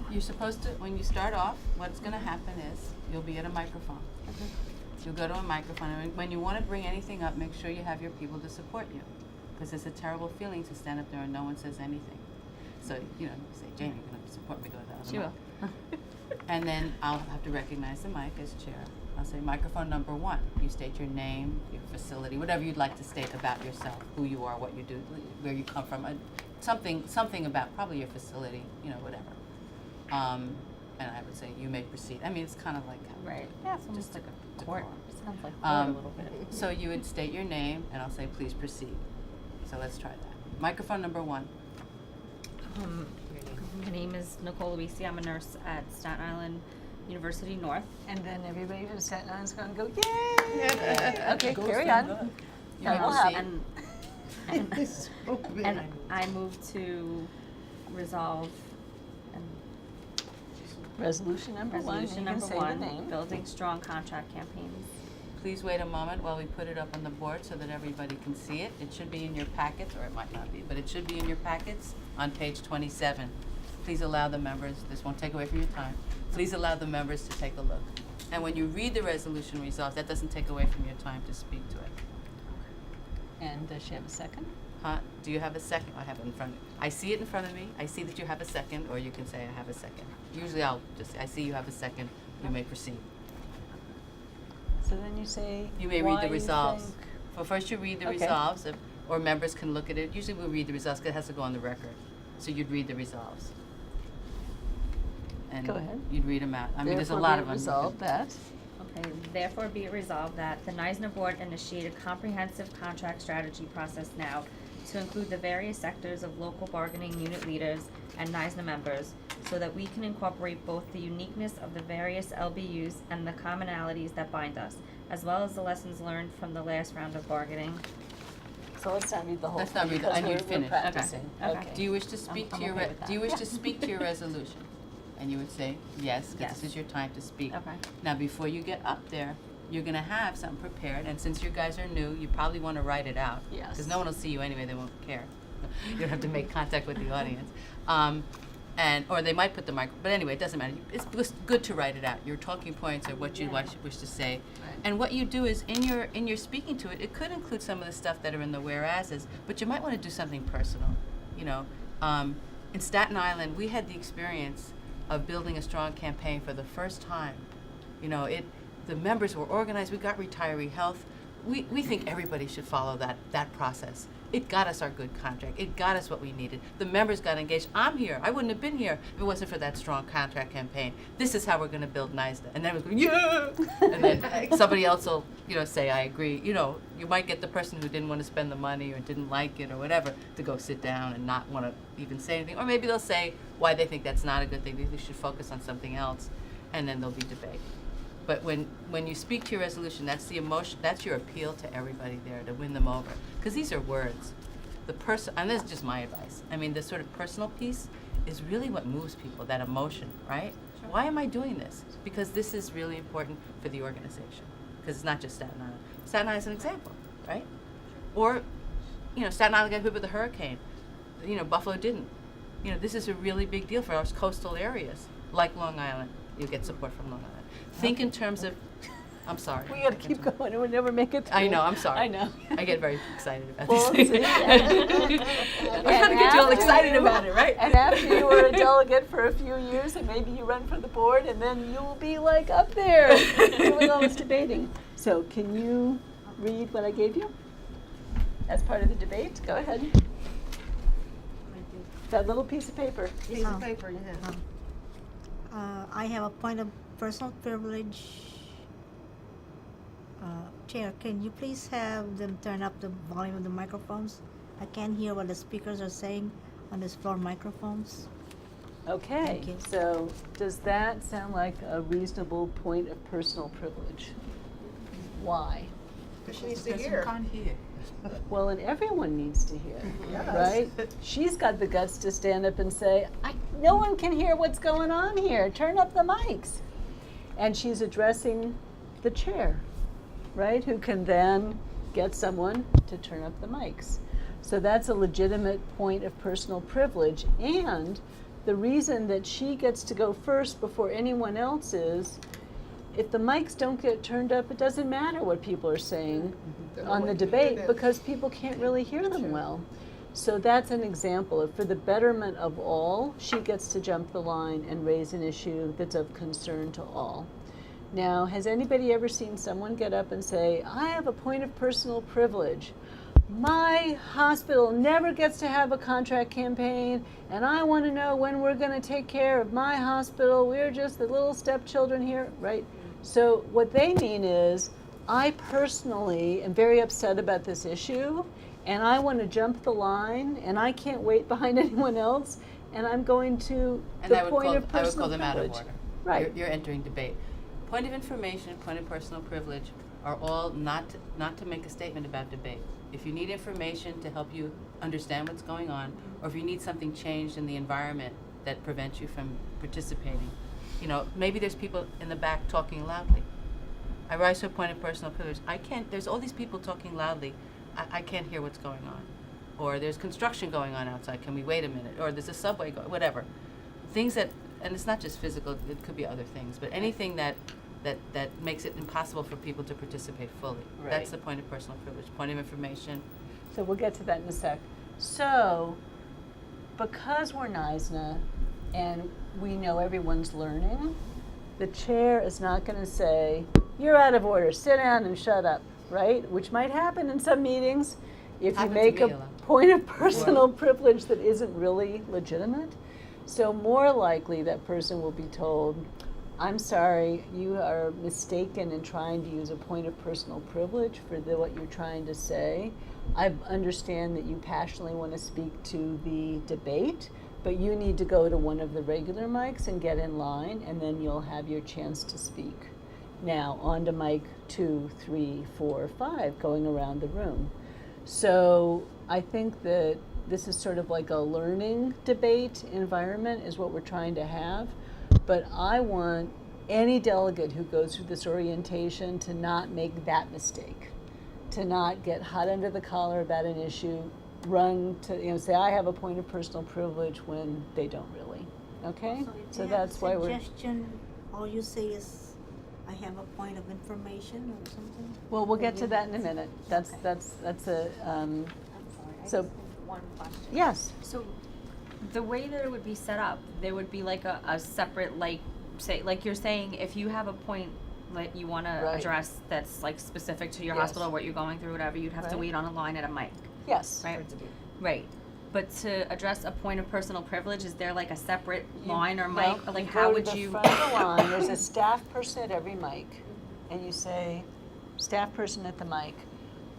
You're supposed to, when you start off, what's going to happen is you'll be at a microphone. You'll go to a microphone, and when you want to bring anything up, make sure you have your people to support you, because it's a terrible feeling to stand up there and no one says anything. So, you say, Jane, you're going to support me, go to the other She will. mic. And then I'll have to recognize the mic as chair. I'll say, microphone number 1. You state your name, your facility, whatever you'd like to state about yourself, who you are, what you do, where you come from, something about probably your facility, whatever. And I would say, you may proceed. I mean, it's kind of like Right. Yeah, it's just almost like a decorum. court. Sounds like court a little bit. So you would state your name, and I'll say, please proceed. So let's try that. Microphone number 1. My name is Nicole Luisi. I'm a nurse at Staten Island University North. And then everybody from Staten Island's going to go, yay! Okay, carry on. You may We'll proceed. And I move to resolve Resolution number 1, resolution you can number say 1, the name. building strong contract campaigns. Please wait a moment while we put it up on the board so that everybody can see it. It should be in your packets, or it might not be, but it should be in your packets on page 27. Please allow the members, this won't take away from your time, please allow the members to take a look. And when you read the resolution results, that doesn't take away from your time to speak to it. And does she have a second? Huh? Do you have a second? I have it in front of me. I see it in front of me. I see that you have a second, or you can say, I have a second. Usually I'll just say, I see you have a second. You may proceed. So then you say, You may why read the you resolves. think- Well, first you read the Okay. resolves, or members can look at it. Usually we'll read the resolves because it has to go on the record. So you'd read the resolves. And Go ahead. you'd read them out. I mean, there's a Therefore lot be of them. resolved that. Okay, therefore be it resolved that the NYSNA board initiate a comprehensive contract strategy process now to include the various sectors of local bargaining unit leaders and NYSNA members so that we can incorporate both the uniqueness of the various LBUs and the commonalities that bind us, as well as the lessons learned from the last round of bargaining. So let's not read the whole Let's thing not read the- because and you'd we're finish. practicing. Okay. Okay. Do you wish to speak I'm to your okay with do you that. wish to speak to your resolution? And you would say yes, because Yes. this is your time to speak. Okay. Now, before you get up there, you're going to have something prepared, and since you guys are new, you probably want to write it out. Yes. Because no one will see you anyway; they won't care. You don't have to make contact with the audience. or they might put the micro, but anyway, it doesn't matter. It's just good to write it out. Your talking points or what you wish to say. And what you do is in your speaking to it, it could include some of the stuff that are in the whereases, but you might want to do something personal. You know, in Staten Island, we had the experience of building a strong campaign for the first time. You know, the members were organized. We got retiree health. We think everybody should follow that process. It got us our good contract. It got us what we needed. The members got engaged. I'm here. I wouldn't have been here if it wasn't for that strong contract campaign. This is how we're going to build NYSNA. And then it was going, yeah! And then somebody else will, say, I agree. You know, you might get the person who didn't want to spend the money or didn't like it or whatever to go sit down and not want to even say anything. Or maybe they'll say why they think that's not a good thing. They should focus on something else. And then there'll be debate. But when you speak to your resolution, that's the emotion, that's your appeal to everybody there to win them over. Because these are words. And this is just my advice. I mean, the sort of personal piece is really what moves people, that emotion, right? Sure. Why am I doing this? Because this is really important for the organization. Because it's not just Staten Island. Staten Island is an example, right? Or, Staten Island got hit with a hurricane. Buffalo didn't. This is a really big deal for our coastal areas, like Long Island. You get support from Long Island. Think in terms of, I'm sorry. We got to keep going and we'll never make it through. I know, I'm sorry. I know. I get very excited about Well, these things. I'm trying to get you all excited about it, right? And after you were a delegate for a few years and maybe you run for the board and then you'll be like up there doing all this debating. So can you read what I gave you as part of the debate? Go ahead. That little piece of paper. Piece of paper, yeah. I have a point of personal privilege. Chair, can you please have them turn up the volume of the microphones? I can't hear what the speakers are saying on these floor microphones. Okay, Thank you. so does that sound like a reasonable point of personal privilege? Why? She needs to Because you hear. can't hear. Well, and everyone needs to hear, Yes. right? She's got the guts to stand up and say, no one can hear what's going on here. Turn up the mics. And she's addressing the chair, right? Who can then get someone to turn up the mics. So that's a legitimate point of personal privilege. And the reason that she gets to go first before anyone else is, if the mics don't get turned up, it doesn't matter what people are saying on the debate because people can't really hear them well. So that's an example of, for the betterment of all, she gets to jump the line and raise an issue that's of concern to all. Now, has anybody ever seen someone get up and say, I have a point of personal privilege. My hospital never gets to have a contract campaign, and I want to know when we're going to take care of my hospital. We're just the little stepchildren here, right? So what they mean is, I personally am very upset about this issue, and I want to jump the line, and I can't wait behind anyone else, and I'm going to And the I would point call, of I would personal call them out of privilege. order. Right. You're entering debate. Point of information, point of personal privilege are all not to make a statement about debate. If you need information to help you understand what's going on, or if you need something changed in the environment that prevents you from participating, maybe there's people in the back talking loudly. I rise to a point of personal privilege. There's all these people talking loudly. I can't hear what's going on. Or there's construction going on outside. Can we wait a minute? Or there's a subway going, whatever. Things that, and it's not just physical, it could be other things, but anything that makes it impossible for people to participate fully. Right. That's the point of personal privilege. Point of information. So we'll get to that in a sec. So, because we're NYSNA and we know everyone's learning, the chair is not going to say, you're out of order, sit down and shut up, right? Which might happen in some meetings if you Happened to make me a a lot. point of personal privilege that isn't really legitimate. So more likely that person will be told, I'm sorry, you are mistaken in trying to use a point of personal privilege for what you're trying to say. I understand that you passionately want to speak to the debate, but you need to go to one of the regular mics and get in line, and then you'll have your chance to speak. Now, on to mic 2, 3, 4, 5, going around the room. So I think that this is sort of like a learning debate environment is what we're trying to have. But I want any delegate who goes through this orientation to not make that mistake, to not get hot under the collar about an issue, run to, say I have a point of personal privilege when they don't really. okay? So if So you have that's a why we're, suggestion, all you say is, I have a point of information or something? well, we'll Or get to you- that in a minute. That's Okay. that's a, I'm sorry, I so- just have one question. yes, So, the way that it would be set up, there would be like a separate, like, say, like you're saying, if you have a point that you wanna Right. address that's like specific to your Yes. hospital, what you're going through, whatever, you'd have to Right. wait on a line at a mic, yes. right? Right. But to address a point of personal privilege, is there like a separate line or mic? Well, Or like you how go to would the you? front of the line, there's a staff person at every mic, and you say, staff person at the mic,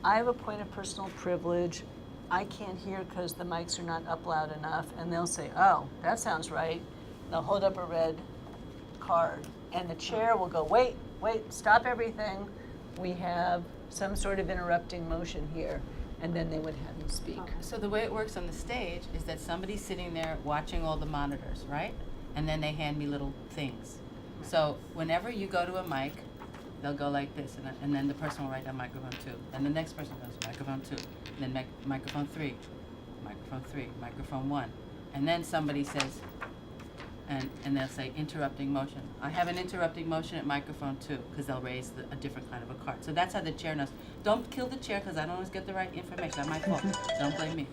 I have a point of personal privilege, I can't hear because the mics are not up loud enough, and they'll say, oh, that sounds right. They'll hold up a red card, and the chair will go, wait, stop everything. We have some sort of interrupting motion here, and then they would have you speak. So the way it works on the stage is that somebody's sitting there watching all the monitors, right? And then they hand me little things. So whenever you go to a mic, they'll go like this, and then the person will write down microphone 2. And the next person goes microphone 2, and then microphone 3, microphone 1. And then somebody says, and they'll say interrupting motion. I have an interrupting motion at microphone 2, because they'll raise a different kind of a card. So that's how the chair knows. Don't kill the chair, because I don't always get the right information. That's my fault. Don't blame me.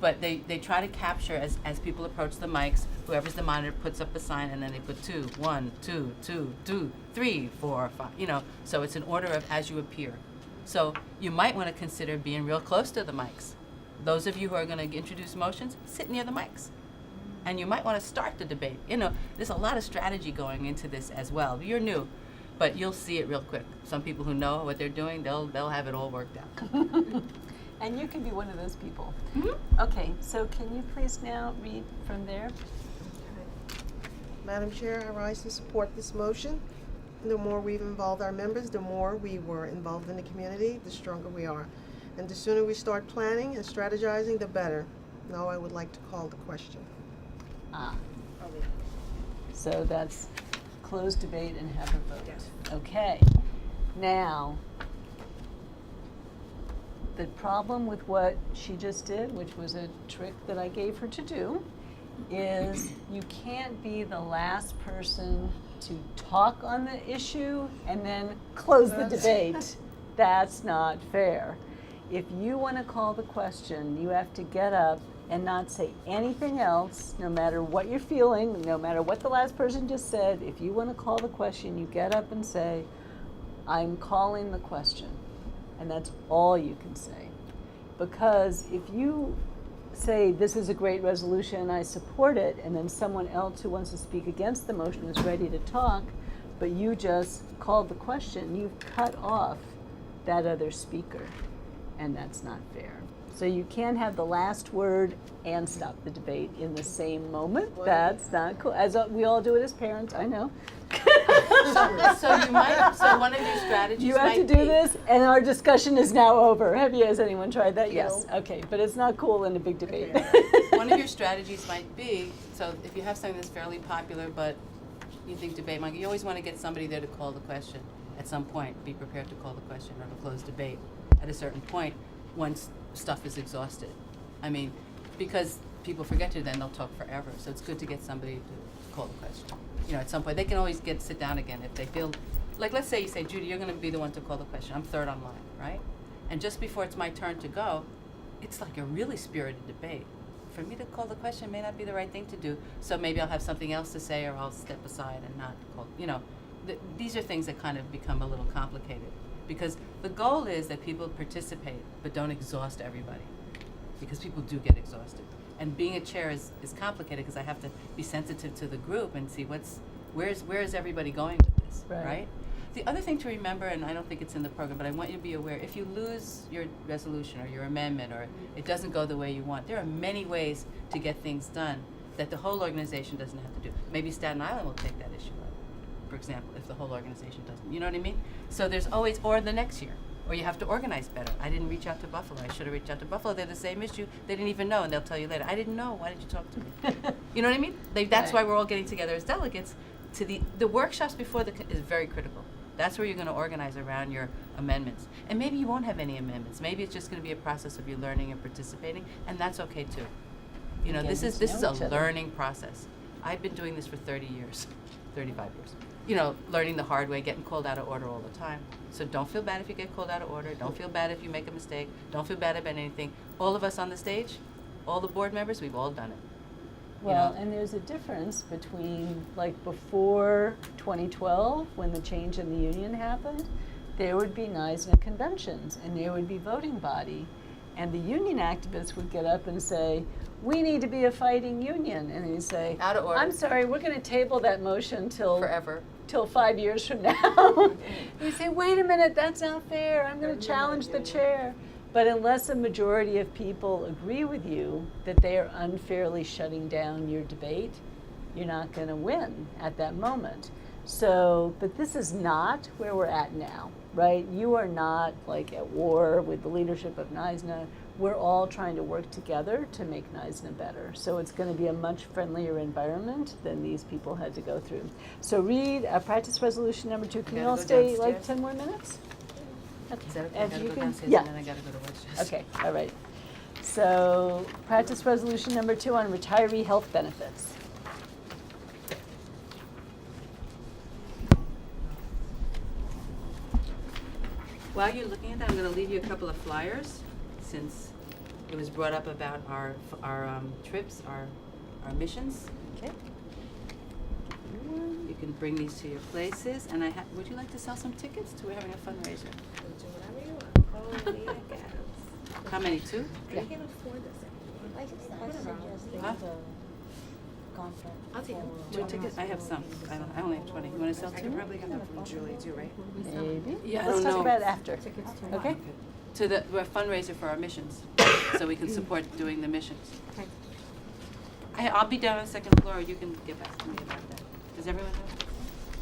But they try to capture as people approach the mics, whoever's the monitor puts up a sign, and then they put 2, 1, 2, 2, 2, 3, 4, 5, so it's an order of as you appear. So you might want to consider being real close to the mics. Those of you who are going to introduce motions, sit near the mics. And you might want to start the debate. There's a lot of strategy going into this as well. You're new, but you'll see it real quick. Some people who know what they're doing, they'll have it all worked out. And you can be one of those people. Mm-hmm. Okay, so can you please now read from there? Madam Chair, I rise to support this motion. The more we've involved our members, the more we were involved in the community, the stronger we are. And the sooner we start planning and strategizing, the better. Now I would like to call the question. So that's close debate and have a vote. Yes. Okay. Now, the problem with what she just did, which was a trick that I gave her to do, is you can't be the last person to talk on the issue and then close the debate. That's not fair. If you want to call the question, you have to get up and not say anything else, no matter what you're feeling, no matter what the last person just said. If you want to call the question, you get up and say, I'm calling the question. And that's all you can say. Because if you say, this is a great resolution, I support it, and then someone else who wants to speak against the motion is ready to talk, but you just called the question, you've cut off that other speaker. And that's not fair. So you can't have the last word and stop the debate in the same moment. That's not cool. As we all do it as parents, I know. So one of your strategies You have might to do be- this, and our discussion is now over. Has anyone tried that? Yes. Okay, but it's not cool in a big debate. One of your strategies might be, so if you have something that's fairly popular, but you think debate might, you always want to get somebody there to call the question at some point. Be prepared to call the question or to close debate at a certain point once stuff is exhausted. I mean, because people forget to, then they'll talk forever. So it's good to get somebody to call the question. At some point, they can always sit down again if they feel, like let's say you say, Judy, you're going to be the one to call the question. I'm third online, right? And just before it's my turn to go, it's like a really spirited debate. For me to call the question may not be the right thing to do. So maybe I'll have something else to say, or I'll step aside and not call. These are things that kind of become a little complicated. Because the goal is that people participate, but don't exhaust everybody. Because people do get exhausted. And being a chair is complicated because I have to be sensitive to the group and see where is everybody going with this, right? The other thing to remember, and I don't think it's in the program, but I want you to be aware, if you lose your resolution or your amendment or it doesn't go the way you want, there are many ways to get things done that the whole organization doesn't have to do. Maybe Staten Island will take that issue up, for example, if the whole organization doesn't. You know what I mean? So there's always, or the next year. Or you have to organize better. I didn't reach out to Buffalo. I should have reached out to Buffalo. They're the same issue. They didn't even know, and they'll tell you later. I didn't know. Why didn't you talk to me? You know what I mean? That's why we're all getting together as delegates. To the workshops before is very critical. That's where you're going to organize around your amendments. And maybe you won't have any amendments. Maybe it's just going to be a process of you learning and participating, and that's okay too. Again, This is get to know a each other. learning process. I've been doing this for 30 years, 35 years. You know, learning the hard way, getting called out of order all the time. So don't feel bad if you get called out of order. Don't feel bad if you make a mistake. Don't feel bad about anything. All of us on the stage, all the board members, we've all done it. Well, and there's a difference between, like, before 2012, when the change in the union happened, there would be NYSNA conventions, and there would be voting body, and the union activists would get up and say, we need to be a fighting union, and they'd say, Out of order. I'm sorry, we're going to table that motion Forever. till 5 years from now. You say, wait a minute, that's not fair. I'm going to challenge the chair. But unless a majority of people agree with you that they are unfairly shutting down your debate, you're not going to win at that moment. So, but this is not where we're at now, right? You are not like at war with the leadership of NYSNA. We're all trying to work together to make NYSNA better. So it's going to be a much friendlier environment than these people had to go through. So read practice resolution number 2. Can you Gotta all go stay like downstairs. 10 more minutes? Okay. Is that okay? I If gotta you go can- downstairs yeah. and then I gotta go to Webster's. Okay, all right. So practice resolution number 2 on retiree health benefits. While you're looking at that, I'm going to leave you a couple of flyers, since it was brought up about our trips, our missions. Okay. You can bring these to your places, and would you like to sell some tickets? We're having a fundraiser. How many? 2? Yeah. I just suggested Huh? the contract. I'll take them. 2 tickets? I have some. I only have 20. You want to sell 2? I can probably get them from Julie too, right? Maybe. Yeah, I Let's don't talk know. about it after. Okay? We're a fundraiser for our missions, so we can support doing the missions. I'll be down on the 2nd floor. You can get back to me about that. Does everyone have?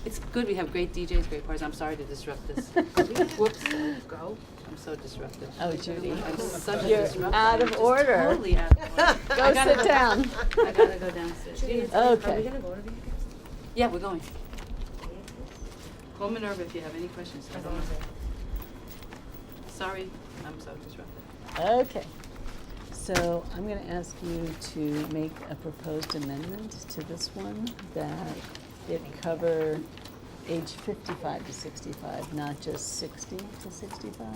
It's good. We have great DJs, great parties. I'm sorry to disrupt this. Whoops. Go. I'm so disruptive. Oh, Judy. I'm such a You're disruptor. out of I'm just order. Totally out of order. Go I gotta sit down. I gotta go downstairs. Okay. Are we gonna go to Vegas? Yeah, we're going. Call Minerva if you have any questions. I don't know. Sorry, I'm so disruptive. Okay. So I'm going to ask you to make a proposed amendment to this one that it cover age 55 to 65, not just 60 to 65.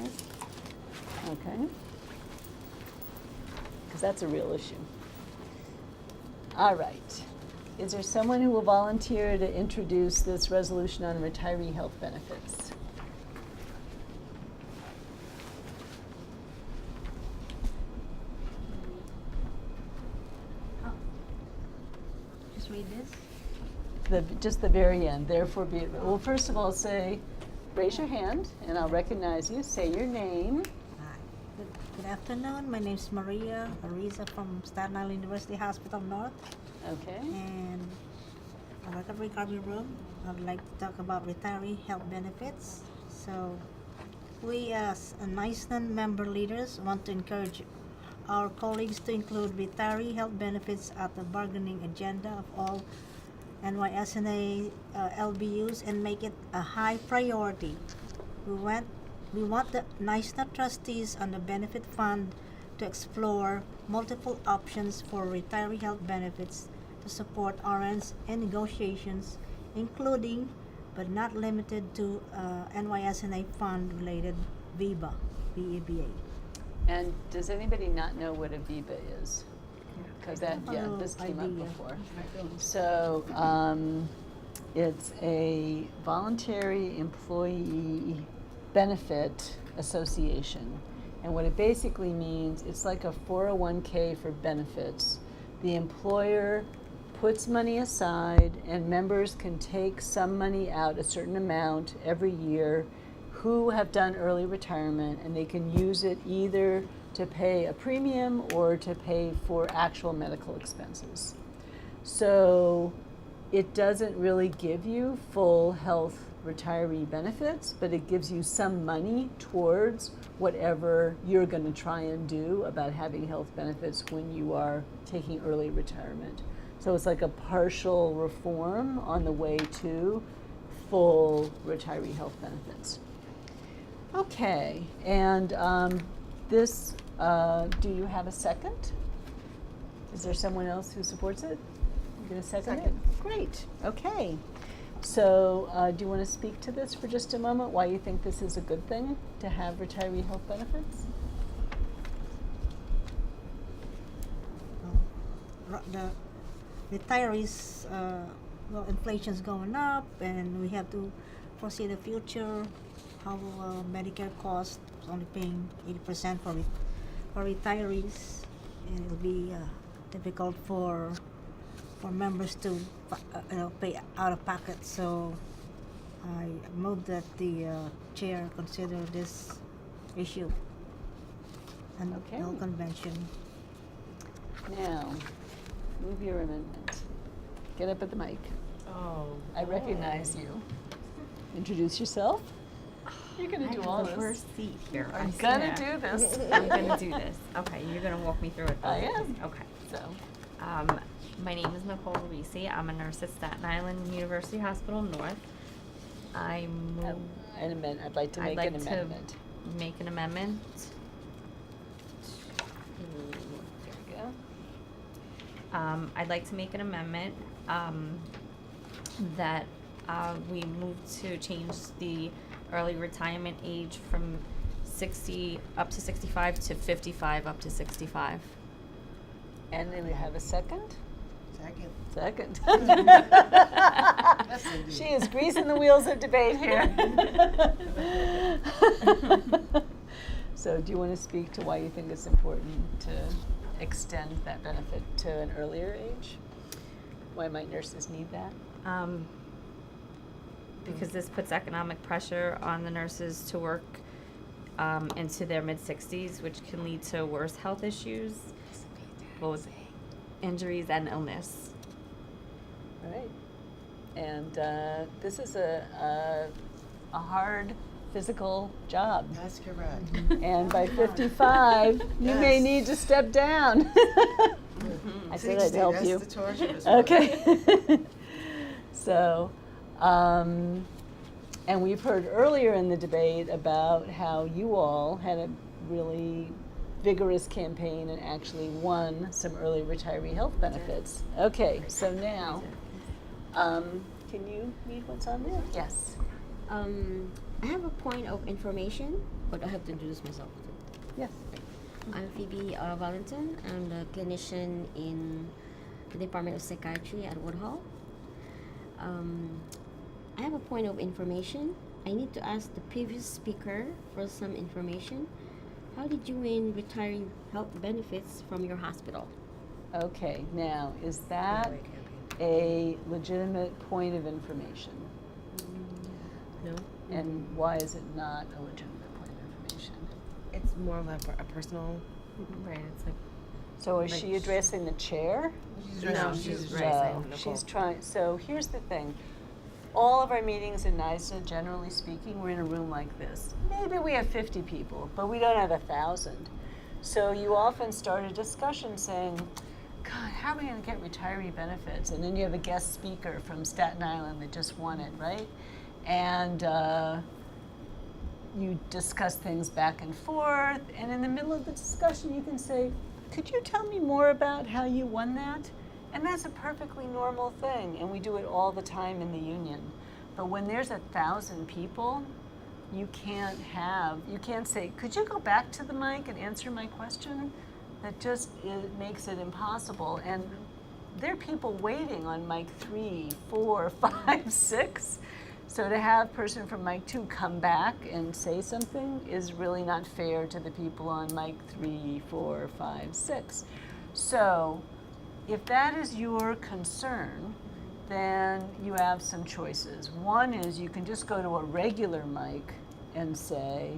Okay? Because that's a real issue. All right. Is there someone who will volunteer to introduce this resolution on retiree health benefits? Just read this. Just the very end, therefore be it, well, first of all, raise your hand, and I'll recognize you. Say your name. Hi. Good afternoon. My name is Maria Ariza from Staten Island University Hospital North. Okay. And I work at recovery room. I'd like to talk about retiree health benefits. So we as NYSNA member leaders want to encourage our colleagues to include retiree health benefits at the bargaining agenda of all NYSNA LBUs and make it a high priority. We want the NYSNA trustees and the benefit fund to explore multiple options for retiree health benefits to support RNs in negotiations, including but not limited to NYSNA fund related VEBA, VEBA. And does anybody not know what a VEBA is? Because this came up idea. before. So it's a voluntary employee benefit association. And what it basically means, it's like a 401k for benefits. The employer puts money aside and members can take some money out, a certain amount every year, who have done early retirement, and they can use it either to pay a premium or to pay for actual medical expenses. So it doesn't really give you full health retiree benefits, but it gives you some money towards whatever you're going to try and do about having health benefits when you are taking early retirement. So it's like a partial reform on the way to full retiree health benefits. Okay, and do you have a second? Is there someone else who supports it? gonna second it? Second. Great, okay. So, do you wanna speak to this for just a moment, why you think this is a good thing to have retiree health benefits? The retirees, well, inflation's going up, and we have to foresee the future. How Medicare costs only paying 80% for retirees, and it'll be difficult for members to pay out of pocket. So I move that the chair consider this issue and Okay. no convention. Now, move your amendment. Get up at the mic. Oh. I recognize you. Introduce yourself. You're gonna do all the this. first seat here. I'm I gonna swear. do this. I'm gonna do this. Okay, you're gonna walk me through it. I am. Okay. So, My name is Nicole Luisi. I'm a nurse at Staten Island University Hospital North. I move. I'd like to I'd make like an amendment. to make an amendment. There we go. I'd like to make an amendment that we move to change the early retirement age from 60 up to 65 to 55 up to 65. And then we have a second? Second. Second. She is greasing the wheels of debate here. So do you want to speak to why you think it's important to extend that benefit to an earlier age? Why might nurses need that? Because this puts economic pressure on the nurses to work into their mid-60s, which can lead to worse health issues, both injuries and illness. All right. And this is a hard physical job. That's correct. And by 55, you may Yes. need to step down. I said I'd help That's you. the torturous part. Okay. So, and we've heard earlier in the debate about how you all had a really vigorous campaign and actually won some early retiree health benefits. Okay, so now, can you read what's on there? Yes. I have a point of information, but I have to introduce myself too. Yes. I'm Phoebe Valentin. I'm the clinician in the Department of Psychiatry at Woodhull. I have a point of information. I need to ask the previous speaker for some information. How did you win retiree health benefits from your hospital? Okay, now, is that a legitimate point of information? No? And why is it not a legitimate point of information? It's more of a personal. Right, it's like, So is she addressing the chair? no, she's she's addressing No, Nicole. she's trying, so here's the thing. All of our meetings in NYSNA, generally speaking, we're in a room like this. Maybe we have 50 people, but we don't have 1,000. So you often start a discussion saying, God, how are we going to get retiree benefits? And then you have a guest speaker from Staten Island that just won it, right? And you discuss things back and forth, and in the middle of the discussion you can say, could you tell me more about how you won that? And that's a perfectly normal thing, and we do it all the time in the union. But when there's 1,000 people, you can't say, could you go back to the mic and answer my question? That just makes it impossible. And there are people waiting on mic 3, 4, 5, 6. So to have person from mic 2 come back and say something is really not fair to the people on mic 3, 4, 5, 6. So if that is your concern, then you have some choices. One is you can just go to a regular mic and say,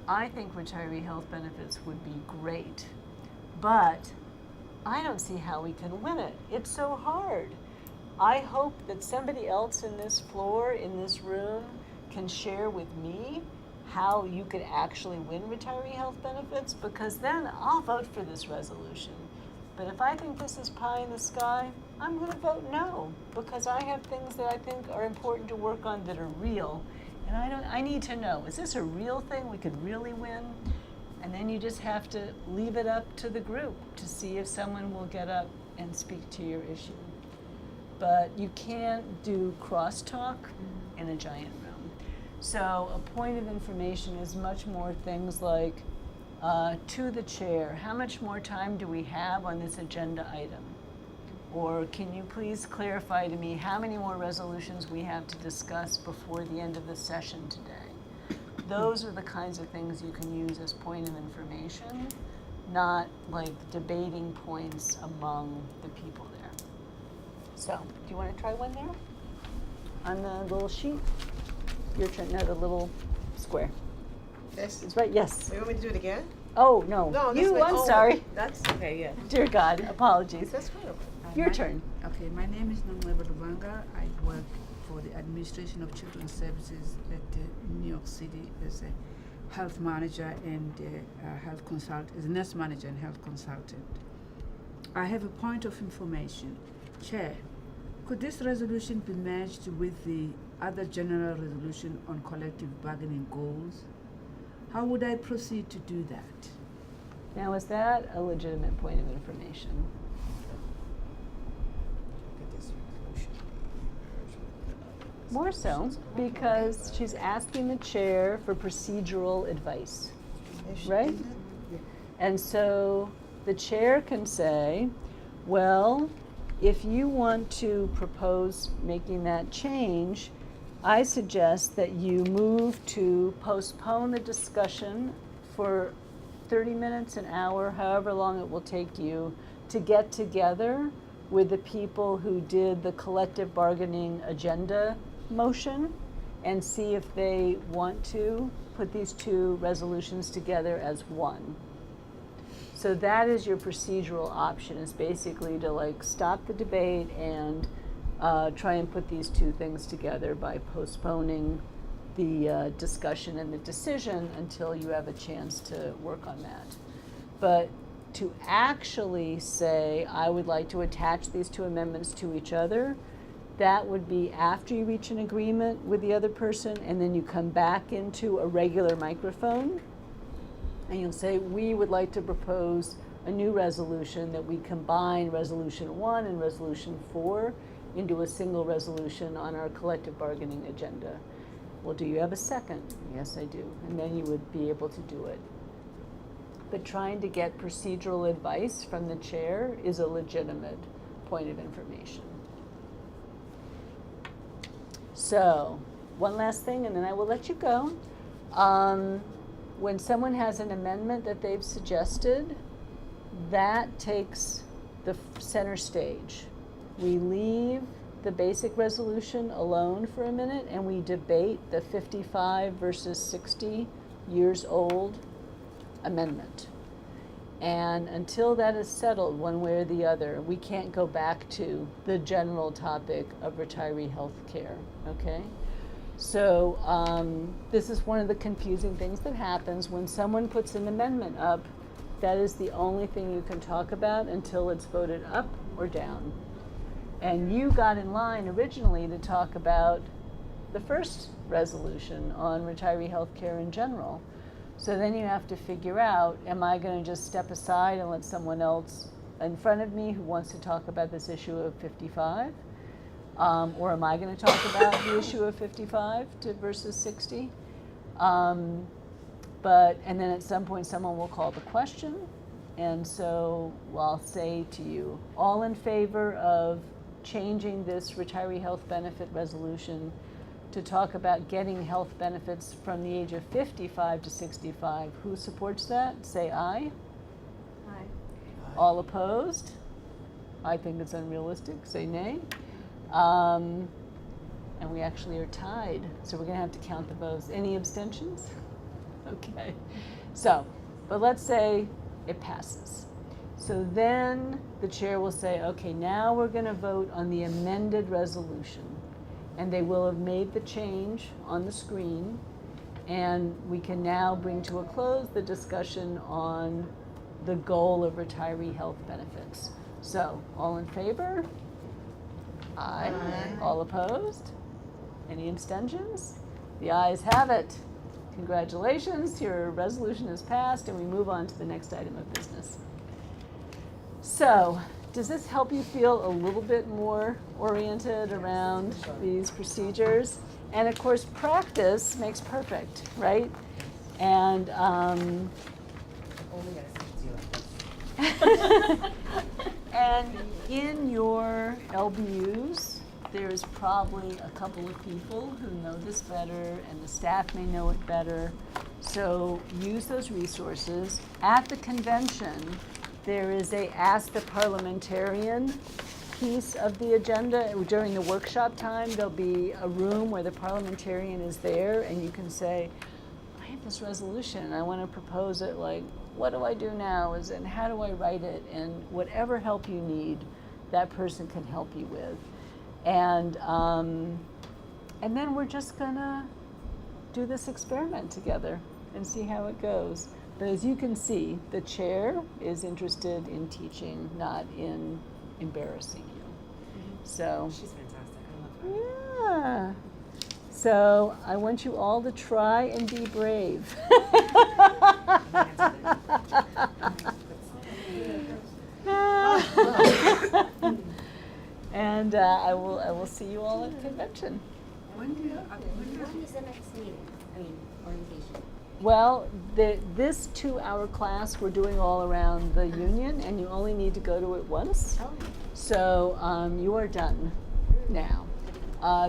I think retiree health benefits would be great, but I don't see how we can win it. It's so hard. I hope that somebody else in this floor, in this room, can share with me how you could actually win retiree health benefits, because then I'll vote for this resolution. But if I think this is pie in the sky, I'm going to vote no, because I have things that I think are important to work on that are real. And I need to know, is this a real thing we could really win? And then you just have to leave it up to the group to see if someone will get up and speak to your issue. but you can't do crosstalk in a giant room. So a point of information is much more things like, to the chair, how much more time do we have on this agenda item? Or can you please clarify to me how many more resolutions we have to discuss before the end of the session today? Those are the kinds of things you can use as point of information, not like debating points among the people there. So, do you want to try one there? On the little sheet? Your turn, no, the little square. This. It's right, yes. You want me to do it again? Oh, no, No, this you, way. I'm Oh, sorry. That's okay. Yeah. Dear God, apologies. That's fine. Your turn. Okay, my name is Nomweba Lubanga. I work for the Administration of Children's Services at New York City as a health manager and health consultant, as a nurse manager and health consultant. I have a point of information. Chair, could this resolution be merged with the other general resolution on collective bargaining goals? How would I proceed to do that? Now, is that a legitimate point of information? More so, because she's asking the chair for procedural advice, right? And so the chair can say, well, if you want to propose making that change, I suggest that you move to postpone the discussion for 30 minutes, an hour, however long it will take you to get together with the people who did the collective bargaining agenda motion and see if they want to put these two resolutions together as one. So that is your procedural option, is basically to like stop the debate and try and put these two things together by postponing the discussion and the decision until you have a chance to work on that. But to actually say, I would like to attach these two amendments to each other, that would be after you reach an agreement with the other person, and then you come back into a regular microphone, and you'll say, we would like to propose a new resolution that we combine Resolution 1 and Resolution 4 into a single resolution on our collective bargaining agenda. Well, do you have a second? Yes, I do. And then you would be able to do it. But trying to get procedural advice from the chair is a legitimate point of information. So, one last thing, and then I will let you go. When someone has an amendment that they've suggested, that takes the center stage. We leave the basic resolution alone for a minute, and we debate the 55 versus 60 years old amendment. And until that is settled one way or the other, we can't go back to the general topic of retiree health care, okay? So this is one of the confusing things that happens when someone puts an amendment up. That is the only thing you can talk about until it's voted up or down. And you got in line originally to talk about the first resolution on retiree health care in general. So then you have to figure out, am I going to just step aside and let someone else in front of me who wants to talk about this issue of 55? Or am I going to talk about the issue of 55 versus 60? And then at some point someone will call the question. And so I'll say to you, all in favor of changing this retiree health benefit resolution to talk about getting health benefits from the age of 55 to 65. Who supports that? Say aye. Aye. All opposed? I think it's unrealistic. Say nay. And we actually are tied, so we're going to have to count the votes. Any abstentions? Okay. So, but let's say it passes. So then the chair will say, okay, now we're going to vote on the amended resolution. And they will have made the change on the screen, and we can now bring to a close the discussion on the goal of retiree health benefits. So, all in favor? Aye. Aye. All opposed? Any abstentions? The ayes have it. Congratulations, your resolution is passed, and we move on to the next item of business. So, does this help you feel a little bit more oriented around these procedures? And of course, practice makes perfect, right? And and in your LBUs, there's probably a couple of people who know this better, and the staff may know it better. So use those resources. At the convention, there is a Ask the Parliamentarian piece of the agenda. During the workshop time, there'll be a room where the parliamentarian is there, and you can say, I have this resolution, and I want to propose it, like, what do I do now? And how do I write it? And whatever help you need, that person can help you with. And then we're just gonna do this experiment together and see how it goes. But as you can see, the chair is interested in teaching, not in embarrassing you. So She's fantastic. I love her. yeah. So I want you all to try and be brave. And I will see you all at convention. When do you, When is the next meeting? I mean, orientation. Well, this 2-hour class we're doing all around the union, and you only need to go to it once. Oh. So you are done now.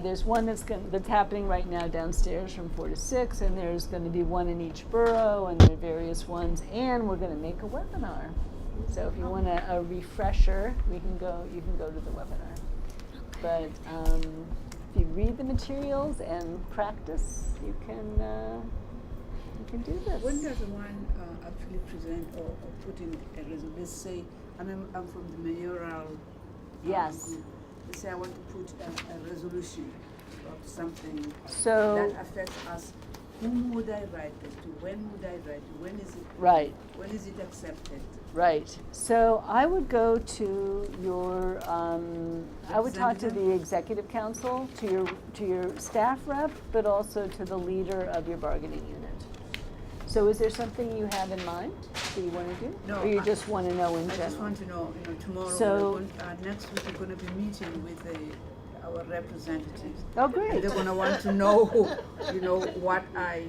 There's one that's happening right now downstairs from 4 to 6, and there's going to be one in each borough, and there are various ones, and we're going to make a webinar. So if you want a refresher, you can go to the webinar. But if you read the materials and practice, you can do this. when does one actually present or put in a resolution? Let's say I'm from the mayoral Yes. group. Let's say I want to put a resolution of something So that affects us. Whom would I write it to? When would I write it? When is it? right. When is it accepted? Right. So I would go to your, I would talk to the executive council, to your staff rep, but also to the leader of your bargaining unit. So is there something you have in mind that you want to do? No, Or you I- just want to know in I general? just want to know, tomorrow, So- next week we're going to be meeting with our representatives. Oh, And great. they're going to want to know, what I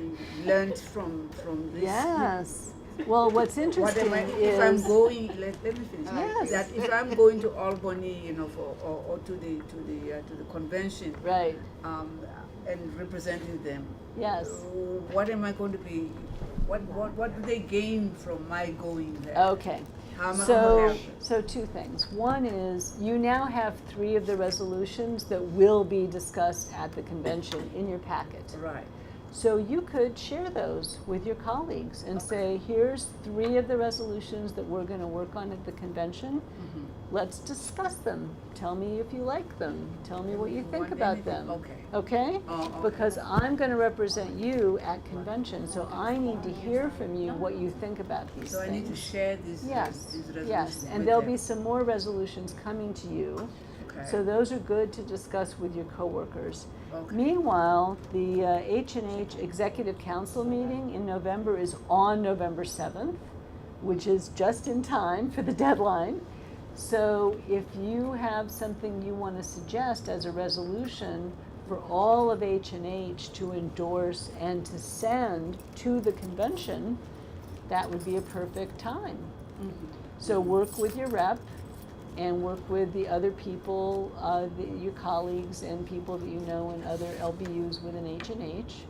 learned from this. Yes. Well, what's What interesting am I, if I'm is, going, let me finish. Yes. That if I'm going to Albany, or to the convention, right, and representing them, yes. what am I going to be? What do they gain from my going there? Okay. How am I So, going to help? so 2 things. One is you now have 3 of the resolutions that will be discussed at the convention in your packet. Right. So you could share those with your colleagues and say, here's 3 of the resolutions that we're going to work on at the convention. Mhm. Let's discuss them. Tell me if you like them. Tell me what you think Want about anything? them. Okay. Okay? Oh, okay. Because I'm going to represent you at convention, so I need to hear from you what you think about these So I things. need to share these Yes, resolutions yes, with and there'll them. be some more resolutions coming to you. Okay. So those are good to discuss with your coworkers. Okay. Meanwhile, the H&H Executive Council meeting in November is on November 7th, which is just in time for the deadline. So if you have something you want to suggest as a resolution for all of H&H to endorse and to send to the convention, that would be a perfect time. Mhm. So work with your rep and work with the other people, your colleagues and people that you know in other LBUs within H&H.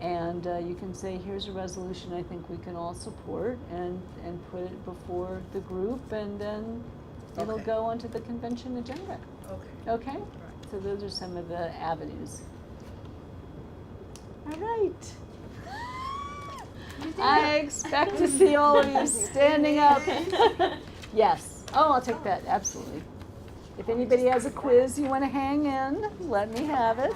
And you can say, here's a resolution I think we can all support, and put it before the group, and then it'll Okay. go onto the convention agenda. Okay. Okay? So those are some of the avenues. All right. I expect to see all of you standing up. Yes. Oh, I'll take that, absolutely. If anybody has a quiz you want to hang in, let me have it.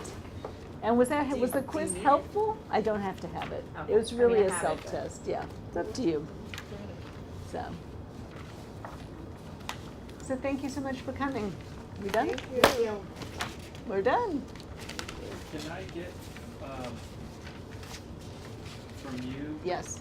And was the quiz helpful? I don't have to have it. It was really a self-test, yeah. It's up to you. So thank you so much for coming. We done? Thank you. We're done. Can I get, from you, Yes.